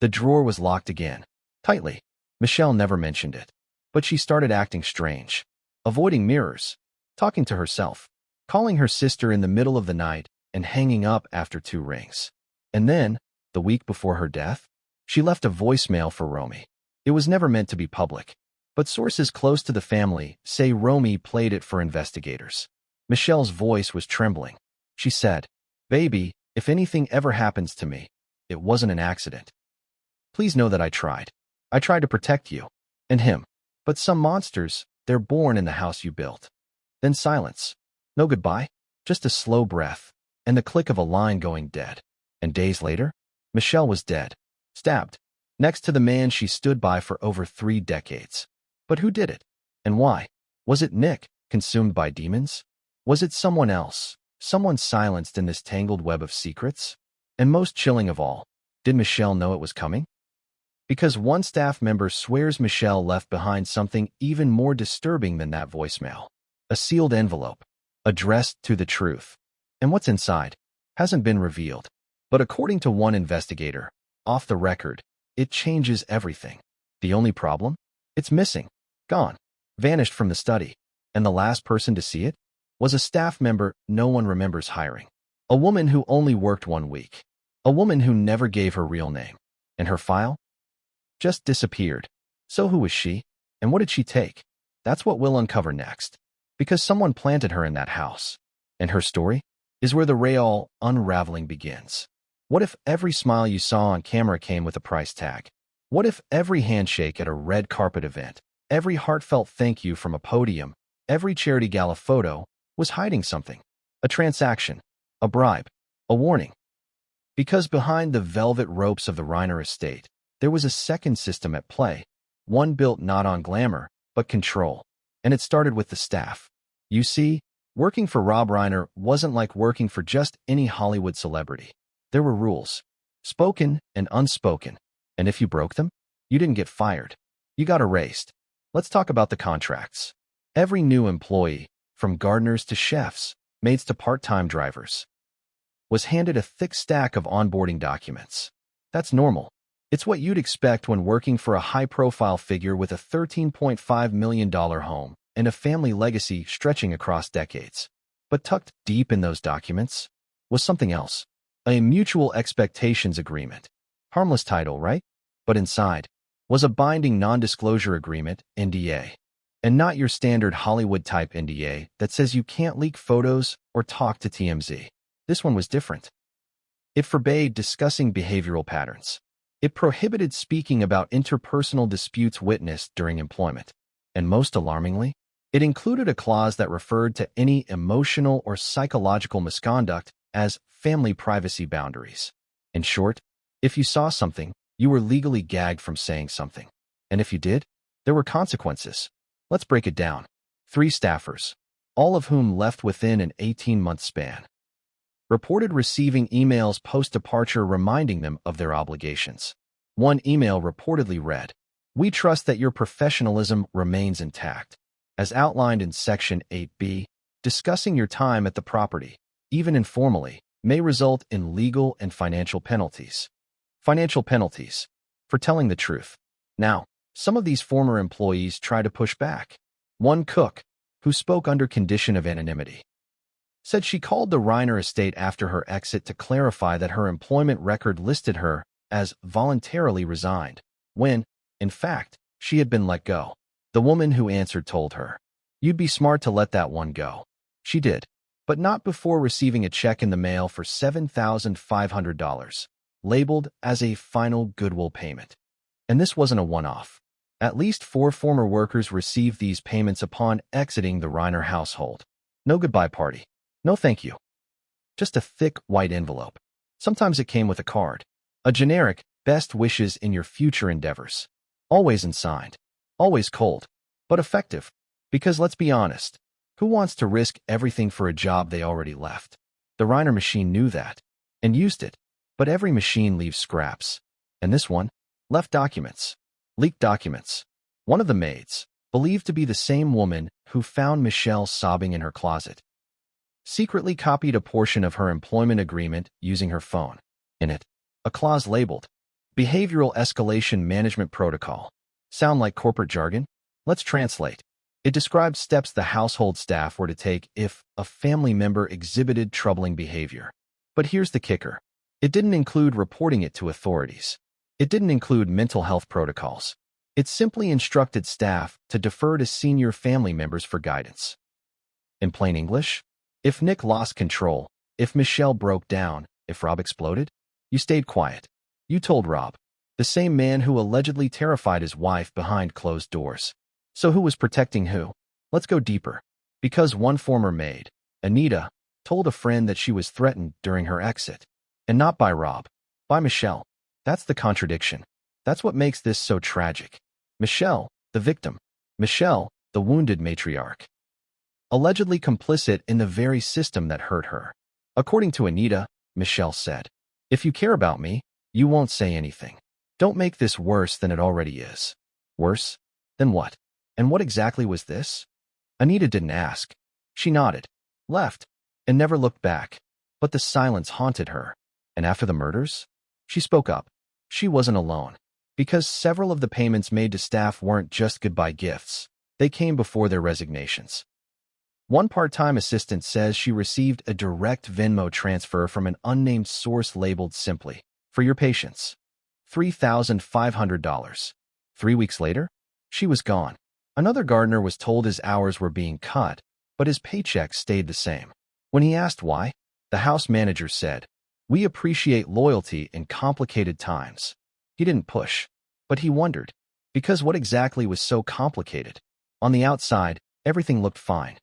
the drawer was locked again, tightly. Michelle never mentioned it, but she started acting strange, avoiding mirrors, talking to herself, calling her sister in the middle of the night, and hanging up after 2 rings. And then, the week before her death, she left a voicemail for Romy. It was never meant to be public, but sources close to the family say Romy played it for investigators. Michelle's voice was trembling. She said, "Baby, if anything ever happens to me, it wasn't an accident. Please know that I tried. I tried to protect you and him. But some monsters, they're born in the house you built." Then silence. No goodbye, just a slow breath, and the click of a line going dead. And days later, Michelle was dead, stabbed, next to the man she stood by for over 3 decades. But who did it? And why? Was it Nick, consumed by demons? Was it someone else, someone silenced in this tangled web of secrets? And most chilling of all, did Michelle know it was coming? Because one staff member swears Michelle left behind something even more disturbing than that voicemail. A sealed envelope, addressed to the truth. And what's inside hasn't been revealed. But according to one investigator, off the record, it changes everything. The only problem? It's missing, gone, vanished from the study. And the last person to see it was a staff member no one remembers hiring. A woman who only worked 1 week. A woman who never gave her real name. And her file? Just disappeared. So who was she? And what did she take? That's what we'll uncover next. Because someone planted her in that house. And her story is where the real unraveling begins. What if every smile you saw on camera came with a price tag? What if every handshake at a red carpet event, every heartfelt thank you from a podium, every charity gala photo was hiding something? A transaction, a bribe, a warning. Because behind the velvet ropes of the Reiner estate, there was a second system at play, one built not on glamour, but control. And it started with the staff. You see, working for Rob Reiner wasn't like working for just any Hollywood celebrity. There were rules, spoken and unspoken, and if you broke them, you didn't get fired. You got erased. Let's talk about the contracts. Every new employee, from gardeners to chefs, maids to part-time drivers, was handed a thick stack of onboarding documents. That's normal. It's what you'd expect when working for a high-profile figure with a $13.5 million home and a family legacy stretching across decades. But tucked deep in those documents was something else. A mutual expectations agreement. Harmless title, right? But inside was a binding non-disclosure agreement, NDA. And not your standard Hollywood-type NDA that says you can't leak photos or talk to TMZ. This one was different. It forbade discussing behavioral patterns. It prohibited speaking about interpersonal disputes witnessed during employment. And most alarmingly, it included a clause that referred to any emotional or psychological misconduct as family privacy boundaries. In short, if you saw something, you were legally gagged from saying something. And if you did, there were consequences. Let's break it down. 3 staffers, all of whom left within an 18-month span, reported receiving emails post-departure reminding them of their obligations. One email reportedly read, "We trust that your professionalism remains intact. As outlined in Section 8B, discussing your time at the property, even informally, may result in legal and financial penalties." Financial penalties for telling the truth. Now, some of these former employees try to push back. One cook, who spoke under condition of anonymity, said she called the Reiner estate after her exit to clarify that her employment record listed her as voluntarily resigned, when, in fact, she had been let go. The woman who answered told her, "You'd be smart to let that one go." She did, but not before receiving a check in the mail for $7,500, labeled as a final goodwill payment. And this wasn't a one-off. At least 4 former workers received these payments upon exiting the Reiner household. No goodbye party. No thank you. Just a thick white envelope. Sometimes it came with a card. A generic, best wishes in your future endeavors. Always unsigned. Always cold. But effective. Because let's be honest, who wants to risk everything for a job they already left? The Reiner machine knew that, and used it. But every machine leaves scraps. And this one left documents. Leaked documents. One of the maids, believed to be the same woman who found Michelle sobbing in her closet, secretly copied a portion of her employment agreement using her phone. In it, a clause labeled Behavioral Escalation Management Protocol. Sound like corporate jargon? Let's translate. It described steps the household staff were to take if a family member exhibited troubling behavior. But here's the kicker. It didn't include reporting it to authorities. It didn't include mental health protocols. It simply instructed staff to defer to senior family members for guidance. In plain English, if Nick lost control, if Michelle broke down, if Rob exploded, you stayed quiet. You told Rob, the same man who allegedly terrified his wife behind closed doors. So who was protecting who? Let's go deeper. Because one former maid, Anita, told a friend that she was threatened during her exit. And not by Rob, by Michelle. That's the contradiction. That's what makes this so tragic. Michelle, the victim. Michelle, the wounded matriarch. Allegedly complicit in the very system that hurt her. According to Anita, Michelle said, "If you care about me, you won't say anything. Don't make this worse than it already is." Worse? Than what? And what exactly was this? Anita didn't ask. She nodded, left, and never looked back. But the silence haunted her. And after the murders? She spoke up. She wasn't alone. Because several of the payments made to staff weren't just goodbye gifts. They came before their resignations. One part-time assistant says she received a direct Venmo transfer from an unnamed source labeled simply, "For your patience." $3,500. 3 weeks later, she was gone. Another gardener was told his hours were being cut, but his paycheck stayed the same. When he asked why, the house manager said, "We appreciate loyalty in complicated times." He didn't push, but he wondered, because what exactly was so complicated? On the outside, everything looked fine.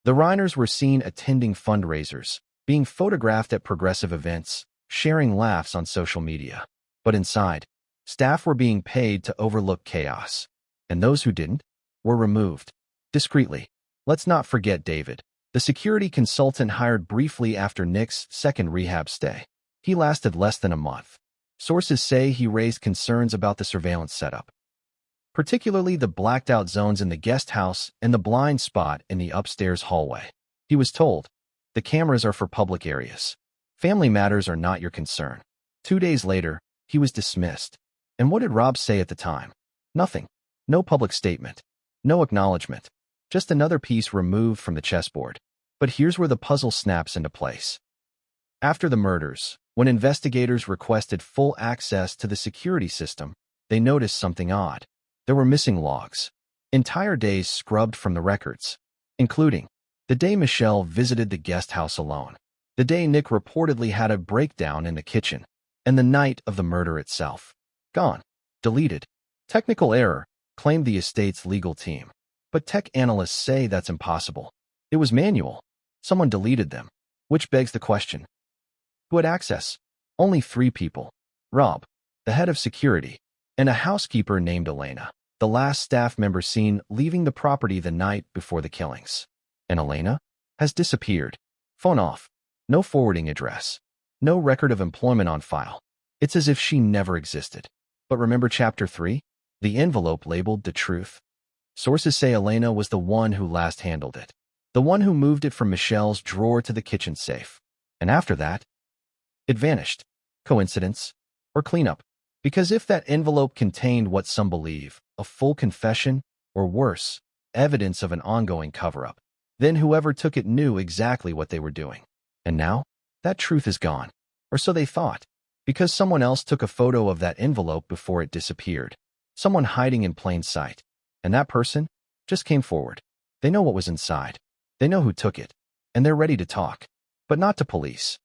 The Reiners were seen attending fundraisers, being photographed at progressive events, sharing laughs on social media. But inside, staff were being paid to overlook chaos. And those who didn't were removed. Discreetly. Let's not forget David, the security consultant hired briefly after Nick's second rehab stay. He lasted less than a month. Sources say he raised concerns about the surveillance setup, particularly the blacked-out zones in the guest house and the blind spot in the upstairs hallway. He was told, "The cameras are for public areas. Family matters are not your concern." 2 days later, he was dismissed. And what did Rob say at the time? Nothing. No public statement. No acknowledgement. Just another piece removed from the chessboard. But here's where the puzzle snaps into place. After the murders, when investigators requested full access to the security system, they noticed something odd. There were missing logs. Entire days scrubbed from the records, including the day Michelle visited the guest house alone, the day Nick reportedly had a breakdown in the kitchen, and the night of the murder itself. Gone. Deleted. Technical error, claimed the estate's legal team. But tech analysts say that's impossible. It was manual. Someone deleted them. Which begs the question. Who had access? Only 3 people. Rob, the head of security, and a housekeeper named Elena, the last staff member seen leaving the property the night before the killings. And Elena has disappeared. Phone off. No forwarding address. No record of employment on file. It's as if she never existed. But remember Chapter 3? The envelope labeled "The Truth"? Sources say Elena was the one who last handled it. The one who moved it from Michelle's drawer to the kitchen safe. And after that, it vanished. Coincidence? Or cleanup? Because if that envelope contained what some believe, a full confession, or worse, evidence of an ongoing cover-up, then whoever took it knew exactly what they were doing. And now, that truth is gone. Or so they thought. Because someone else took a photo of that envelope before it disappeared. Someone hiding in plain sight. And that person just came forward. They know what was inside. They know who took it. And they're ready to talk. But not to police.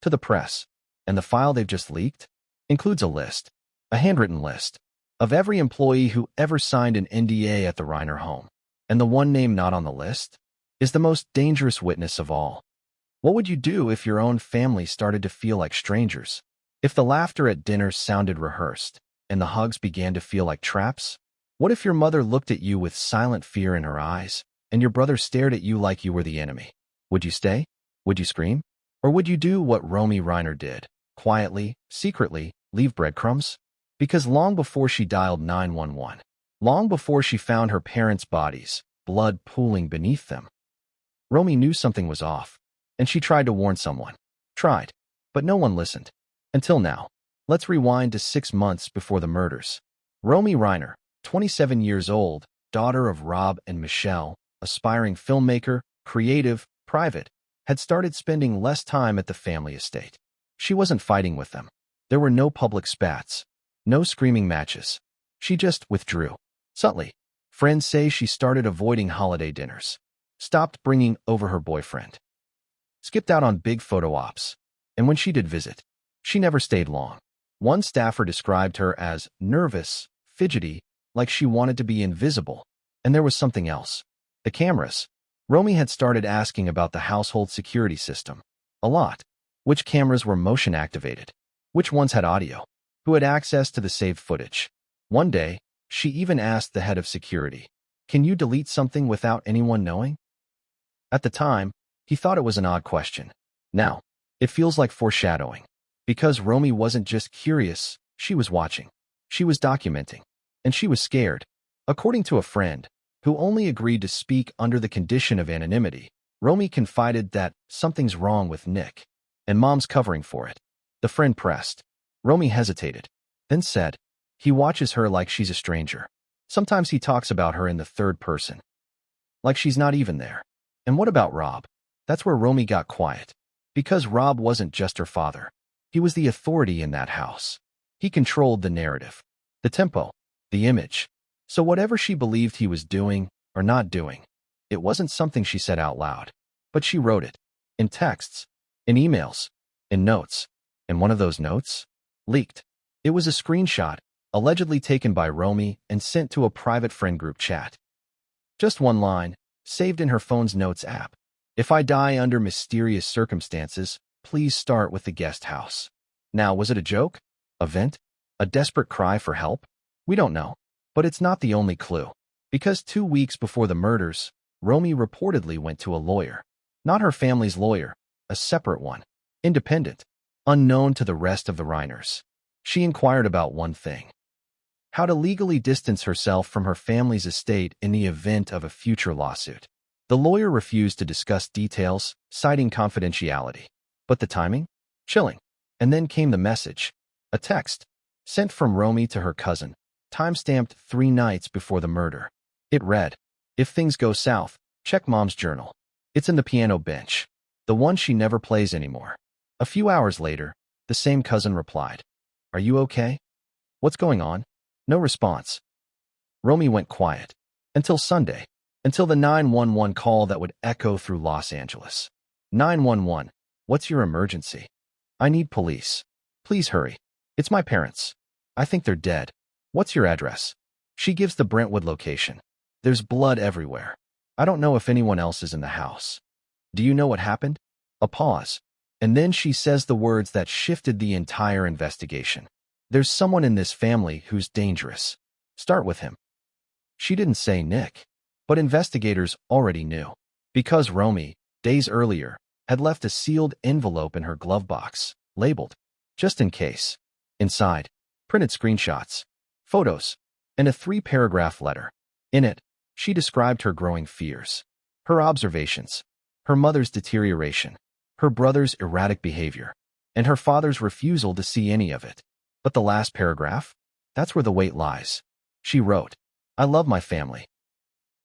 To the press. And the file they've just leaked includes a list, a handwritten list, of every employee who ever signed an NDA at the Reiner home. And the one name not on the list is the most dangerous witness of all. What would you do if your own family started to feel like strangers? If the laughter at dinner sounded rehearsed, and the hugs began to feel like traps? What if your mother looked at you with silent fear in her eyes, and your brother stared at you like you were the enemy? Would you stay? Would you scream? Or would you do what Rob Reiner did? Quietly, secretly, leave breadcrumbs? Because long before she dialed 911, long before she found her parents' bodies, blood pooling beneath them, Romy knew something was off, and she tried to warn someone. Tried, but no one listened. Until now. Let's rewind to 6 months before the murders. Romy Reiner, 27 years old, daughter of Rob and Michelle, aspiring filmmaker, creative, private, had started spending less time at the family estate. She wasn't fighting with them. There were no public spats, no screaming matches. She just withdrew. Subtly. Friends say she started avoiding holiday dinners, stopped bringing over her boyfriend, skipped out on big photo ops, and when she did visit, she never stayed long. One staffer described her as nervous, fidgety, like she wanted to be invisible. And there was something else. The cameras. Romy had started asking about the household security system. A lot. Which cameras were motion activated? Which ones had audio? who had access to the saved footage. One day, she even asked the head of security, "Can you delete something without anyone knowing?" At the time, he thought it was an odd question. Now, it feels like foreshadowing. Because Romy wasn't just curious, she was watching. She was documenting. And she was scared. According to a friend, who only agreed to speak under the condition of anonymity, Romy confided that something's wrong with Nick, and Mom's covering for it. The friend pressed. Romy hesitated, then said, "He watches her like she's a stranger. Sometimes he talks about her in the third person, like she's not even there." And what about Rob? That's where Romy got quiet. Because Rob wasn't just her father. He was the authority in that house. He controlled the narrative, the tempo, the image. So whatever she believed he was doing or not doing, it wasn't something she said out loud. But she wrote it. In texts, in emails, in notes. And one of those notes leaked. It was a screenshot, allegedly taken by Romy and sent to a private friend group chat. Just one line, saved in her phone's notes app. "If I die under mysterious circumstances, please start with the guest house." Now, was it a joke? A vent? A desperate cry for help? We don't know. But it's not the only clue. Because 2 weeks before the murders, Romy reportedly went to a lawyer. Not her family's lawyer, a separate one. Independent. Unknown to the rest of the Reiners. She inquired about one thing: how to legally distance herself from her family's estate in the event of a future lawsuit. The lawyer refused to discuss details, citing confidentiality. But the timing? Chilling. And then came the message. A text, sent from Romy to her cousin, time-stamped 3 nights before the murder. It read, "If things go south, check Mom's journal. It's in the piano bench, the one she never plays anymore." A few hours later, the same cousin replied, "Are you okay? What's going on?" No response. Romy went quiet. Until Sunday. Until the 911 call that would echo through Los Angeles. 911, what's your emergency? I need police. Please hurry. It's my parents. I think they're dead. What's your address? She gives the Brentwood location. There's blood everywhere. I don't know if anyone else is in the house. Do you know what happened? A pause. And then she says the words that shifted the entire investigation. There's someone in this family who's dangerous. Start with him. She didn't say Nick. But investigators already knew. Because Romy, days earlier, had left a sealed envelope in her glove box, labeled, "Just in case." Inside, printed screenshots, photos, and a 3-paragraph letter. In it, she described her growing fears, her observations, her mother's deterioration, her brother's erratic behavior, and her father's refusal to see any of it. But the last paragraph? That's where the weight lies. She wrote, "I love my family.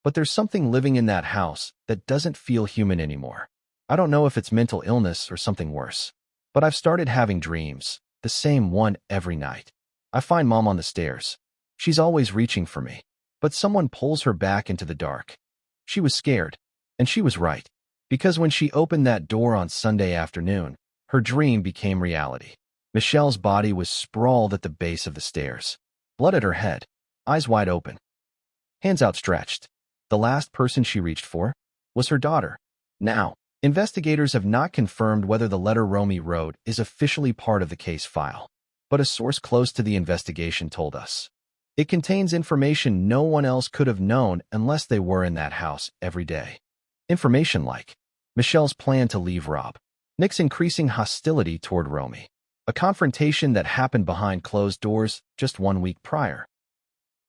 But there's something living in that house that doesn't feel human anymore. I don't know if it's mental illness or something worse. But I've started having dreams, the same one every night. I find Mom on the stairs. She's always reaching for me. But someone pulls her back into the dark." She was scared. And she was right. Because when she opened that door on Sunday afternoon, her dream became reality. Michelle's body was sprawled at the base of the stairs. Blood at her head. Eyes wide open. Hands outstretched. The last person she reached for was her daughter. Now, investigators have not confirmed whether the letter Romy wrote is officially part of the case file. But a source close to the investigation told us. It contains information no one else could have known unless they were in that house every day. Information like Michelle's plan to leave Rob, Nick's increasing hostility toward Romy, a confrontation that happened behind closed doors just 1 week prior.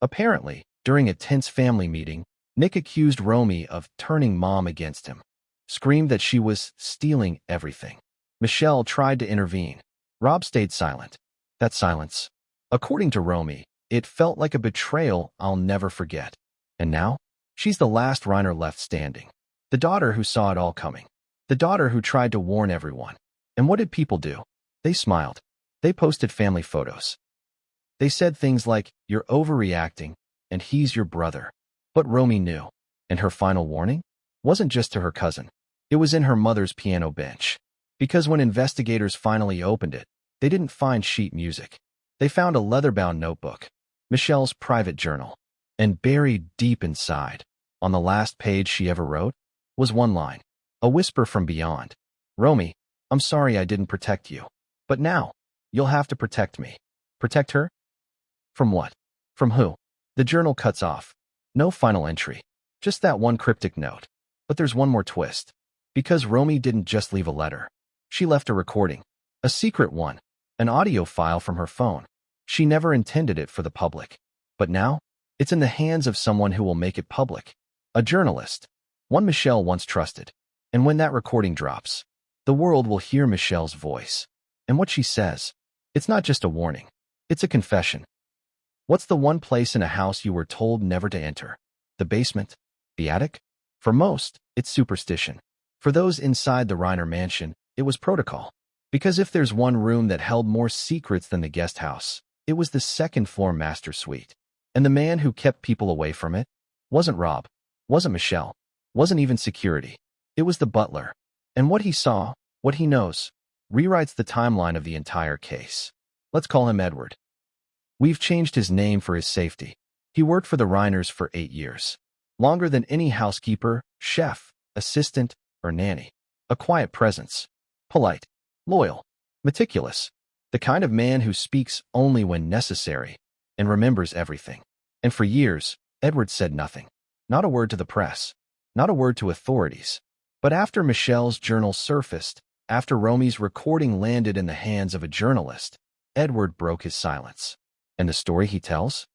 Apparently, during a tense family meeting, Nick accused Romy of turning Mom against him, screamed that she was stealing everything. Michelle tried to intervene. Rob stayed silent. That silence, according to Romy, it felt like a betrayal I'll never forget. And now, she's the last Reiner left standing. The daughter who saw it all coming. The daughter who tried to warn everyone. And what did people do? They smiled. They posted family photos. They said things like, "You're overreacting, and he's your brother." But Romy knew. And her final warning wasn't just to her cousin. It was in her mother's piano bench. Because when investigators finally opened it, they didn't find sheet music. They found a leather-bound notebook, Michelle's private journal. And buried deep inside, on the last page she ever wrote, was one line, a whisper from beyond. "Romy, I'm sorry I didn't protect you. But now, you'll have to protect me. Protect her? From what? From who? The journal cuts off. No final entry. Just that one cryptic note. But there's one more twist. Because Romy didn't just leave a letter. She left a recording. A secret one. An audio file from her phone. She never intended it for the public. But now, it's in the hands of someone who will make it public. A journalist. One Michelle once trusted. And when that recording drops, the world will hear Michelle's voice. And what she says, it's not just a warning. It's a confession. What's the one place in a house you were told never to enter? The basement? The attic? For most, it's superstition. For those inside the Reiner mansion, it was protocol. Because if there's one room that held more secrets than the guest house, it was the second-floor master suite. And the man who kept people away from it wasn't Rob, wasn't Michelle, wasn't even security. It was the butler. And what he saw, what he knows, rewrites the timeline of the entire case. Let's call him Edward. We've changed his name for his safety. He worked for the Reiners for 8 years. Longer than any housekeeper, chef, assistant, or nanny. A quiet presence. Polite, loyal, meticulous. The kind of man who speaks only when necessary and remembers everything. And for years, Edward said nothing. Not a word to the press. Not a word to authorities. But after Michelle's journal surfaced, after Romy's recording landed in the hands of a journalist, Edward broke his silence. And the story he tells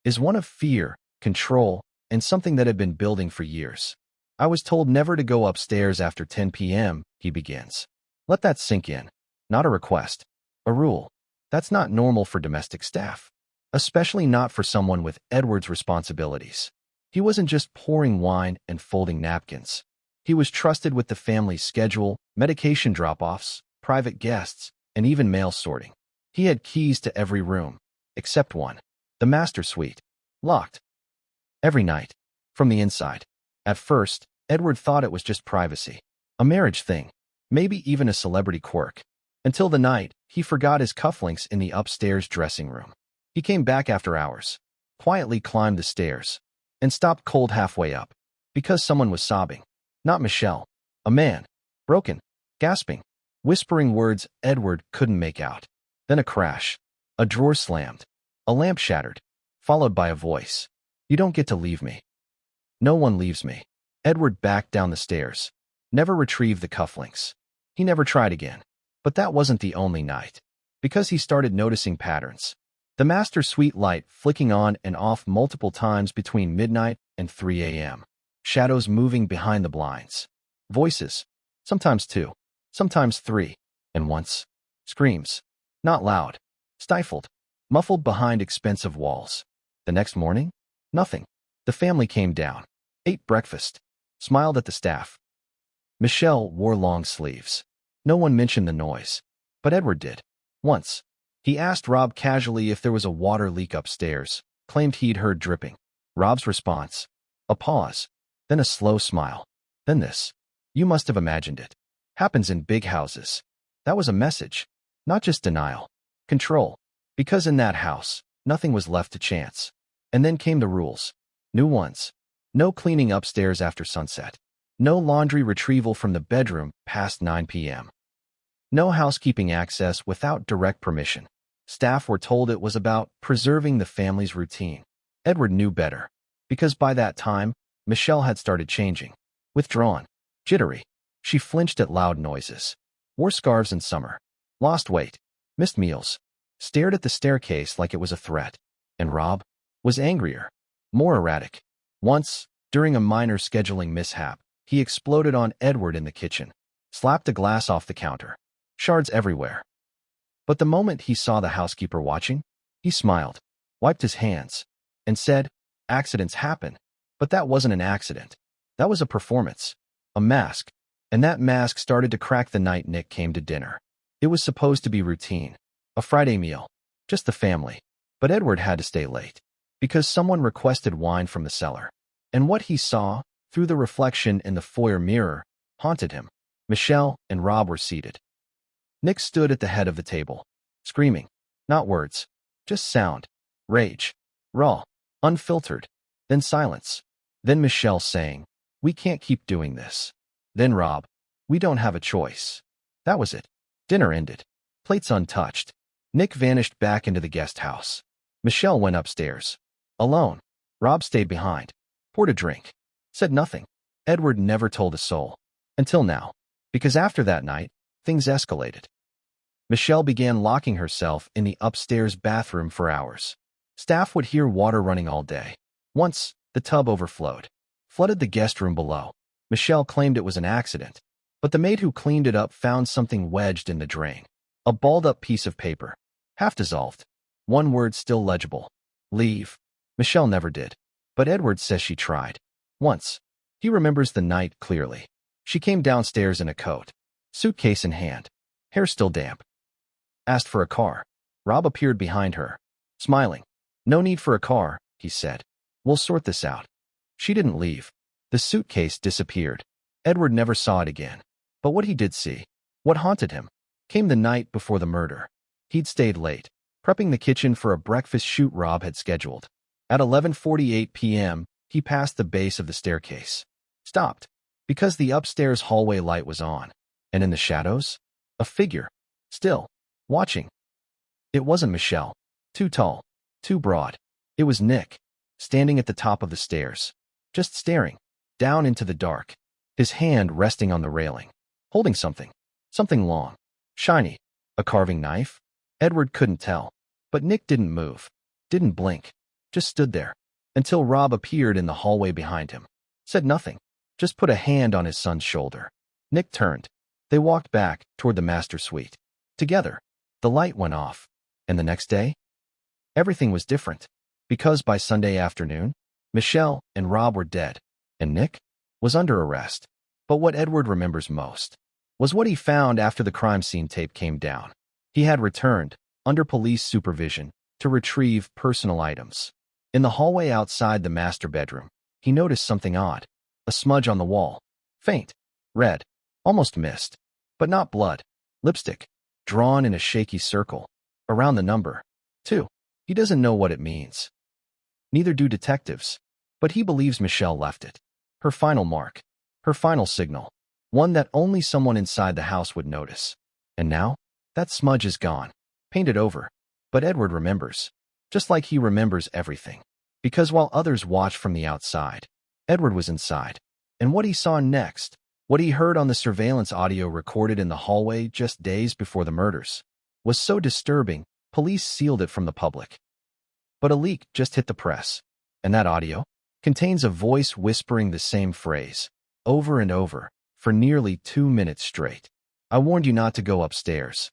is one of fear, control, and something that had been building for years. I was told never to go upstairs after 10 p.m., he begins. Let that sink in. Not a request. A rule. That's not normal for domestic staff. Especially not for someone with Edward's responsibilities. He wasn't just pouring wine and folding napkins. He was trusted with the family's schedule, medication drop-offs, private guests, and even mail sorting. He had keys to every room, except one. The master suite. Locked. Every night. From the inside. At first, Edward thought it was just privacy. A marriage thing. Maybe even a celebrity quirk. Until the night, he forgot his cufflinks in the upstairs dressing room. He came back after hours, quietly climbed the stairs, and stopped cold halfway up. Because someone was sobbing. Not Michelle. A man. Broken. Gasping. Whispering words Edward couldn't make out. Then a crash. A drawer slammed. A lamp shattered. Followed by a voice. You don't get to leave me. No one leaves me. Edward backed down the stairs. Never retrieved the cufflinks. He never tried again. But that wasn't the only night. Because he started noticing patterns. The master suite light flicking on and off multiple times between midnight and 3 a.m. Shadows moving behind the blinds. Voices. Sometimes 2. Sometimes 3. And once. Screams. Not loud. Stifled. Muffled behind expensive walls. The next morning? Nothing. The family came down. Ate breakfast. Smiled at the staff. Michelle wore long sleeves. No one mentioned the noise. But Edward did. Once. He asked Rob casually if there was a water leak upstairs. Claimed he'd heard dripping. Rob's response. A pause. Then a slow smile. Then this. You must have imagined it. Happens in big houses. That was a message. Not just denial. Control. Because in that house, nothing was left to chance. And then came the rules. New ones. No cleaning upstairs after sunset. No laundry retrieval from the bedroom past 9 p.m. No housekeeping access without direct permission. Staff were told it was about preserving the family's routine. Edward knew better. Because by that time, Michelle had started changing. Withdrawn. Jittery. She flinched at loud noises. Wore scarves in summer. Lost weight. Missed meals. Stared at the staircase like it was a threat. And Rob was angrier. More erratic. Once, during a minor scheduling mishap, he exploded on Edward in the kitchen. Slapped a glass off the counter. Shards everywhere. But the moment he saw the housekeeper watching, he smiled, wiped his hands, and said, accidents happen. But that wasn't an accident. That was a performance. A mask. And that mask started to crack the night Nick came to dinner. It was supposed to be routine. A Friday meal. Just the family. But Edward had to stay late. Because someone requested wine from the cellar. And what he saw, through the reflection in the foyer mirror, haunted him. Michelle and Rob were seated. Nick stood at the head of the table, screaming. Not words. Just sound. Rage. Raw. Unfiltered. Then silence. Then Michelle saying, we can't keep doing this. Then Rob, we don't have a choice. That was it. Dinner ended. Plates untouched. Nick vanished back into the guest house. Michelle went upstairs. Alone. Rob stayed behind. Poured a drink. Said nothing. Edward never told a soul. Until now. Because after that night, things escalated. Michelle began locking herself in the upstairs bathroom for hours. Staff would hear water running all day. Once, the tub overflowed. Flooded the guest room below. Michelle claimed it was an accident. But the maid who cleaned it up found something wedged in the drain. A balled-up piece of paper. Half dissolved. One word still legible. Leave. Michelle never did. But Edward says she tried. Once. He remembers the night clearly. She came downstairs in a coat. Suitcase in hand. Hair still damp. Asked for a car. Rob appeared behind her. Smiling. No need for a car, he said. We'll sort this out. She didn't leave. The suitcase disappeared. Edward never saw it again. But what he did see, what haunted him, came the night before the murder. He'd stayed late, prepping the kitchen for a breakfast shoot Rob had scheduled. At 11:48 p.m., he passed the base of the staircase. Stopped, because the upstairs hallway light was on. And in the shadows, a figure, still, watching. It wasn't Michelle. Too tall, too broad. It was Nick, standing at the top of the stairs, just staring, down into the dark, his hand resting on the railing, holding something, something long, shiny, a carving knife? Edward couldn't tell, but Nick didn't move, didn't blink, just stood there, until Rob appeared in the hallway behind him. Said nothing, just put a hand on his son's shoulder. Nick turned. They walked back toward the master suite. Together, the light went off, and the next day, everything was different, because by Sunday afternoon, Michelle and Rob were dead, and Nick was under arrest. But what Edward remembers most was what he found after the crime scene tape came down. He had returned, under police supervision, to retrieve personal items. In the hallway outside the master bedroom, he noticed something odd. A smudge on the wall. Faint. Red. Almost mist. But not blood. Lipstick. Drawn in a shaky circle. Around the number 2. He doesn't know what it means. Neither do detectives. But he believes Michelle left it. Her final mark. Her final signal. One that only someone inside the house would notice. And now, that smudge is gone. Painted over. But Edward remembers. Just like he remembers everything. Because while others watched from the outside, Edward was inside. And what he saw next, what he heard on the surveillance audio recorded in the hallway just days before the murders, was so disturbing, police sealed it from the public. But a leak just hit the press. And that audio contains a voice whispering the same phrase, over and over, for nearly 2 minutes straight. I warned you not to go upstairs.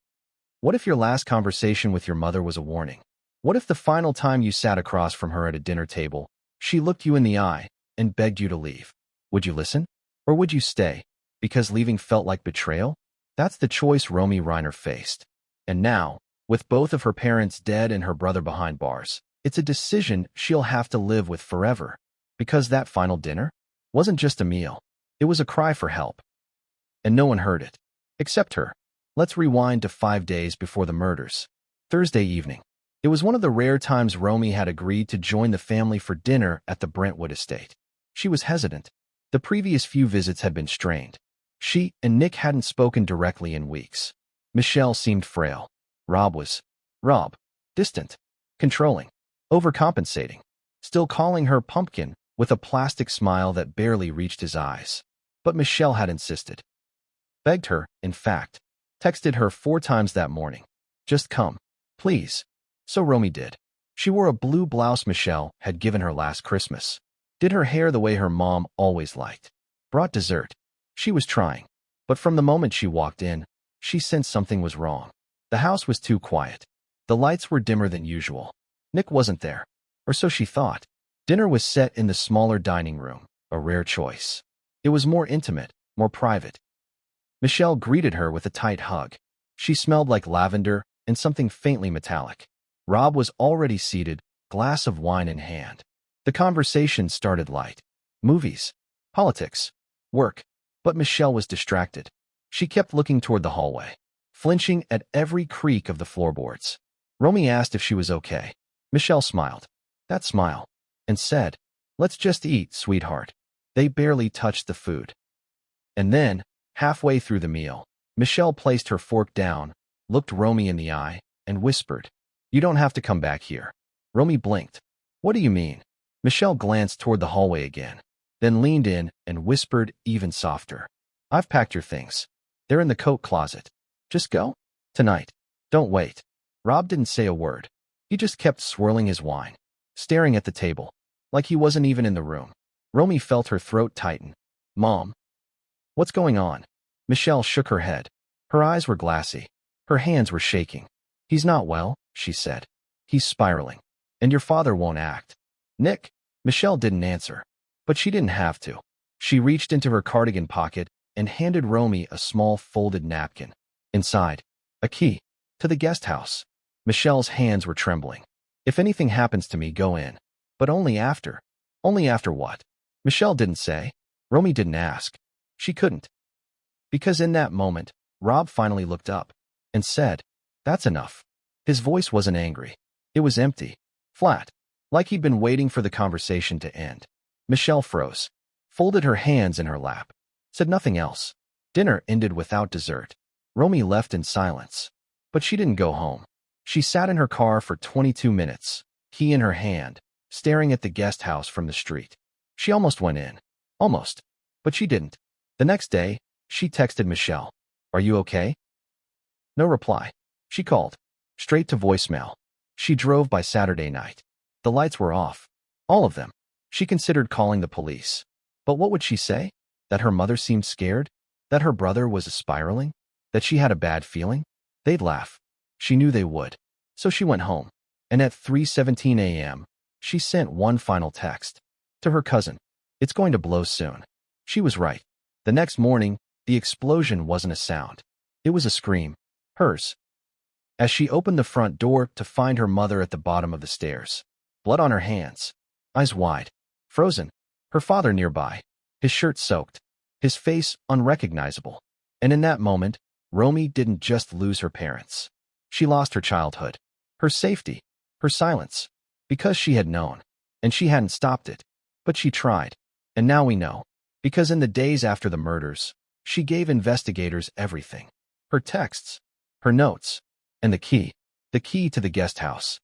What if your last conversation with your mother was a warning? What if the final time you sat across from her at a dinner table, she looked you in the eye and begged you to leave? Would you listen? Or would you stay? Because leaving felt like betrayal? That's the choice Rob Reiner faced. And now, with both of her parents dead and her brother behind bars, it's a decision she'll have to live with forever. Because that final dinner wasn't just a meal. It was a cry for help. And no one heard it. Except her. Let's rewind to 5 days before the murders. Thursday evening. It was one of the rare times Romy had agreed to join the family for dinner at the Brentwood estate. She was hesitant. The previous few visits had been strained. She and Nick hadn't spoken directly in weeks. Michelle seemed frail. Rob, distant, controlling, overcompensating, still calling her pumpkin with a plastic smile that barely reached his eyes. But Michelle had insisted. Begged her, in fact. Texted her 4 times that morning. Just come, please. So Romy did. She wore a blue blouse Michelle had given her last Christmas. Did her hair the way her mom always liked. Brought dessert. She was trying. But from the moment she walked in, she sensed something was wrong. The house was too quiet. The lights were dimmer than usual. Nick wasn't there. Or so she thought. Dinner was set in the smaller dining room, a rare choice. It was more intimate, more private. Michelle greeted her with a tight hug. She smelled like lavender and something faintly metallic. Rob was already seated, glass of wine in hand. The conversation started light. Movies, politics, work. But Michelle was distracted. She kept looking toward the hallway, flinching at every creak of the floorboards. Romy asked if she was okay. Michelle smiled. That smile. And said, "Let's just eat, sweetheart." They barely touched the food. And then, halfway through the meal, Michelle placed her fork down, looked Romy in the eye, and whispered, "You don't have to come back here." Romy blinked. "What do you mean?" Michelle glanced toward the hallway again, then leaned in and whispered even softer, "I've packed your things. They're in the coat closet. Just go. Tonight. Don't wait." Rob didn't say a word. He just kept swirling his wine, staring at the table, like he wasn't even in the room. Romy felt her throat tighten. "Mom? What's going on?" Michelle shook her head. Her eyes were glassy. Her hands were shaking. "He's not well," she said. "He's spiraling. And your father won't act." "Nick?" Michelle didn't answer. But she didn't have to. She reached into her cardigan pocket and handed Romy a small folded napkin. Inside, a key to the guest house. Michelle's hands were trembling. "If anything happens to me, go in. But only after." "Only after what?" Michelle didn't say. Romy didn't ask. She couldn't. Because in that moment, Rob finally looked up and said, "That's enough." His voice wasn't angry. It was empty, flat, like he'd been waiting for the conversation to end. Michelle froze, folded her hands in her lap, said nothing else. Dinner ended without dessert. Romy left in silence. But she didn't go home. She sat in her car for 22 minutes, key in her hand, staring at the guest house from the street. She almost went in. Almost. But she didn't. The next day, she texted Michelle, "Are you okay?" No reply. She called. Straight to voicemail. She drove by Saturday night. The lights were off. All of them. She considered calling the police. But what would she say? That her mother seemed scared? That her brother was spiraling? That she had a bad feeling? They'd laugh. She knew they would. So she went home. And at 3:17 a.m., she sent one final text. To her cousin. "It's going to blow soon." She was right. The next morning, the explosion wasn't a sound. It was a scream. Hers. As she opened the front door to find her mother at the bottom of the stairs. Blood on her hands. Eyes wide. Frozen. Her father nearby. His shirt soaked. His face unrecognizable. And in that moment, Romy didn't just lose her parents. She lost her childhood. Her safety. Her silence. Because she had known. And she hadn't stopped it. But she tried. And now we know. Because in the days after the murders, she gave investigators everything. Her texts. Her notes. And the key. The key to the guest house.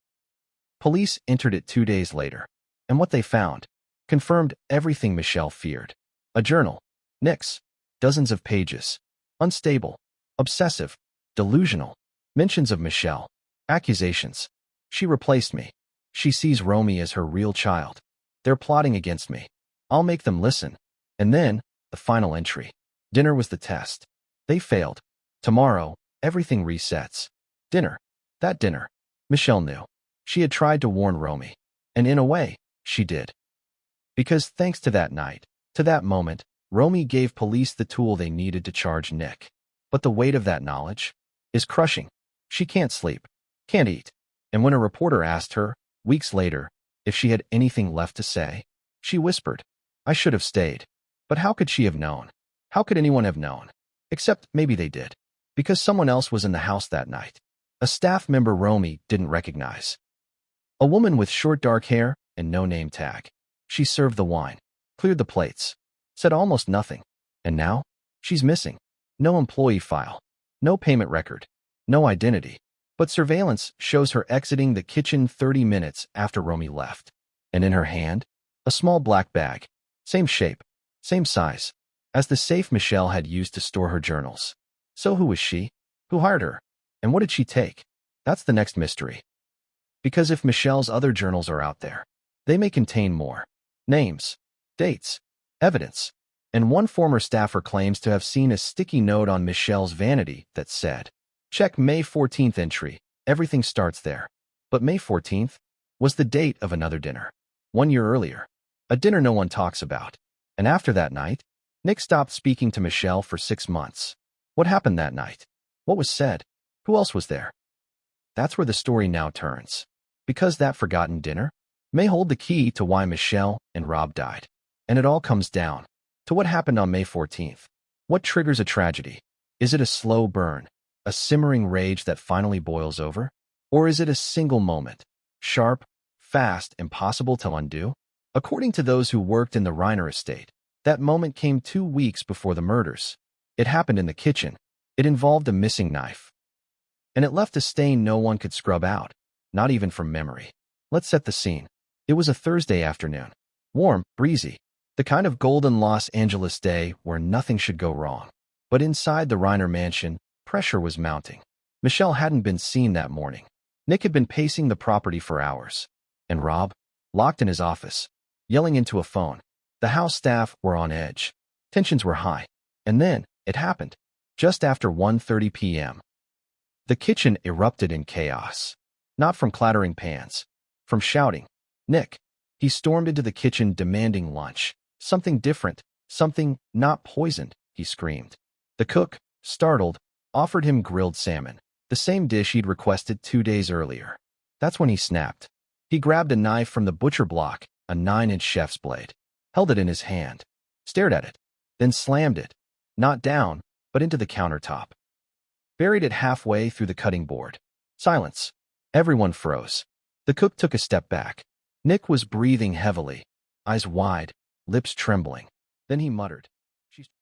Police entered it 2 days later. And what they found confirmed everything Michelle feared. A journal. Nick's. Dozens of pages. Unstable. Obsessive. Delusional. Mentions of Michelle. Accusations. "She replaced me. She sees Romy as her real child. They're plotting against me. I'll make them listen." And then, the final entry. Dinner was the test. They failed. Tomorrow, everything resets. Dinner. That dinner. Michelle knew. She had tried to warn Romy. And in a way, she did. Because thanks to that night, to that moment, Romy gave police the tool they needed to charge Nick. But the weight of that knowledge is crushing. She can't sleep. Can't eat. And when a reporter asked her, weeks later, if she had anything left to say, she whispered, "I should have stayed." But how could she have known? How could anyone have known? Except maybe they did. Because someone else was in the house that night. A staff member Romy didn't recognize. A woman with short dark hair and no name tag. She served the wine, cleared the plates, said almost nothing. And now, she's missing. No employee file. No payment record. No identity. But surveillance shows her exiting the kitchen 30 minutes after Romy left. And in her hand, a small black bag. Same shape. Same size. As the safe Michelle had used to store her journals. So who was she? Who hired her? And what did she take? That's the next mystery. Because if Michelle's other journals are out there, they may contain more. Names. Dates. Evidence. And one former staffer claims to have seen a sticky note on Michelle's vanity that said, "Check May 14th entry. Everything starts there." But May 14th was the date of another dinner. 1 year earlier. A dinner no one talks about. And after that night, Nick stopped speaking to Michelle for 6 months. What happened that night? What was said? Who else was there? That's where the story now turns. Because that forgotten dinner may hold the key to why Michelle and Rob died. And it all comes down to what happened on May 14th. What triggers a tragedy? Is it a slow burn, a simmering rage that finally boils over? Or is it a single moment, sharp, fast, impossible to undo? According to those who worked in the Reiner estate, that moment came 2 weeks before the murders. It happened in the kitchen. It involved a missing knife. and it left a stain no one could scrub out, not even from memory. Let's set the scene. It was a Thursday afternoon. Warm, breezy, the kind of golden Los Angeles day where nothing should go wrong. But inside the Reiner mansion, pressure was mounting. Michelle hadn't been seen that morning. Nick had been pacing the property for hours. And Rob, locked in his office, yelling into a phone. The house staff were on edge. Tensions were high. And then, it happened. Just after 1:30 p.m. The kitchen erupted in chaos. Not from clattering pans. From shouting. Nick. He stormed into the kitchen demanding lunch. Something different. Something not poisoned, he screamed. The cook, startled, offered him grilled salmon, the same dish he'd requested 2 days earlier. That's when he snapped. He grabbed a knife from the butcher block, a 9-inch chef's blade, held it in his hand, stared at it, then slammed it, not down, but into the countertop. Buried it halfway through the cutting board. Silence. Everyone froze. The cook took a step back. Nick was breathing heavily, eyes wide, lips trembling. Then he muttered,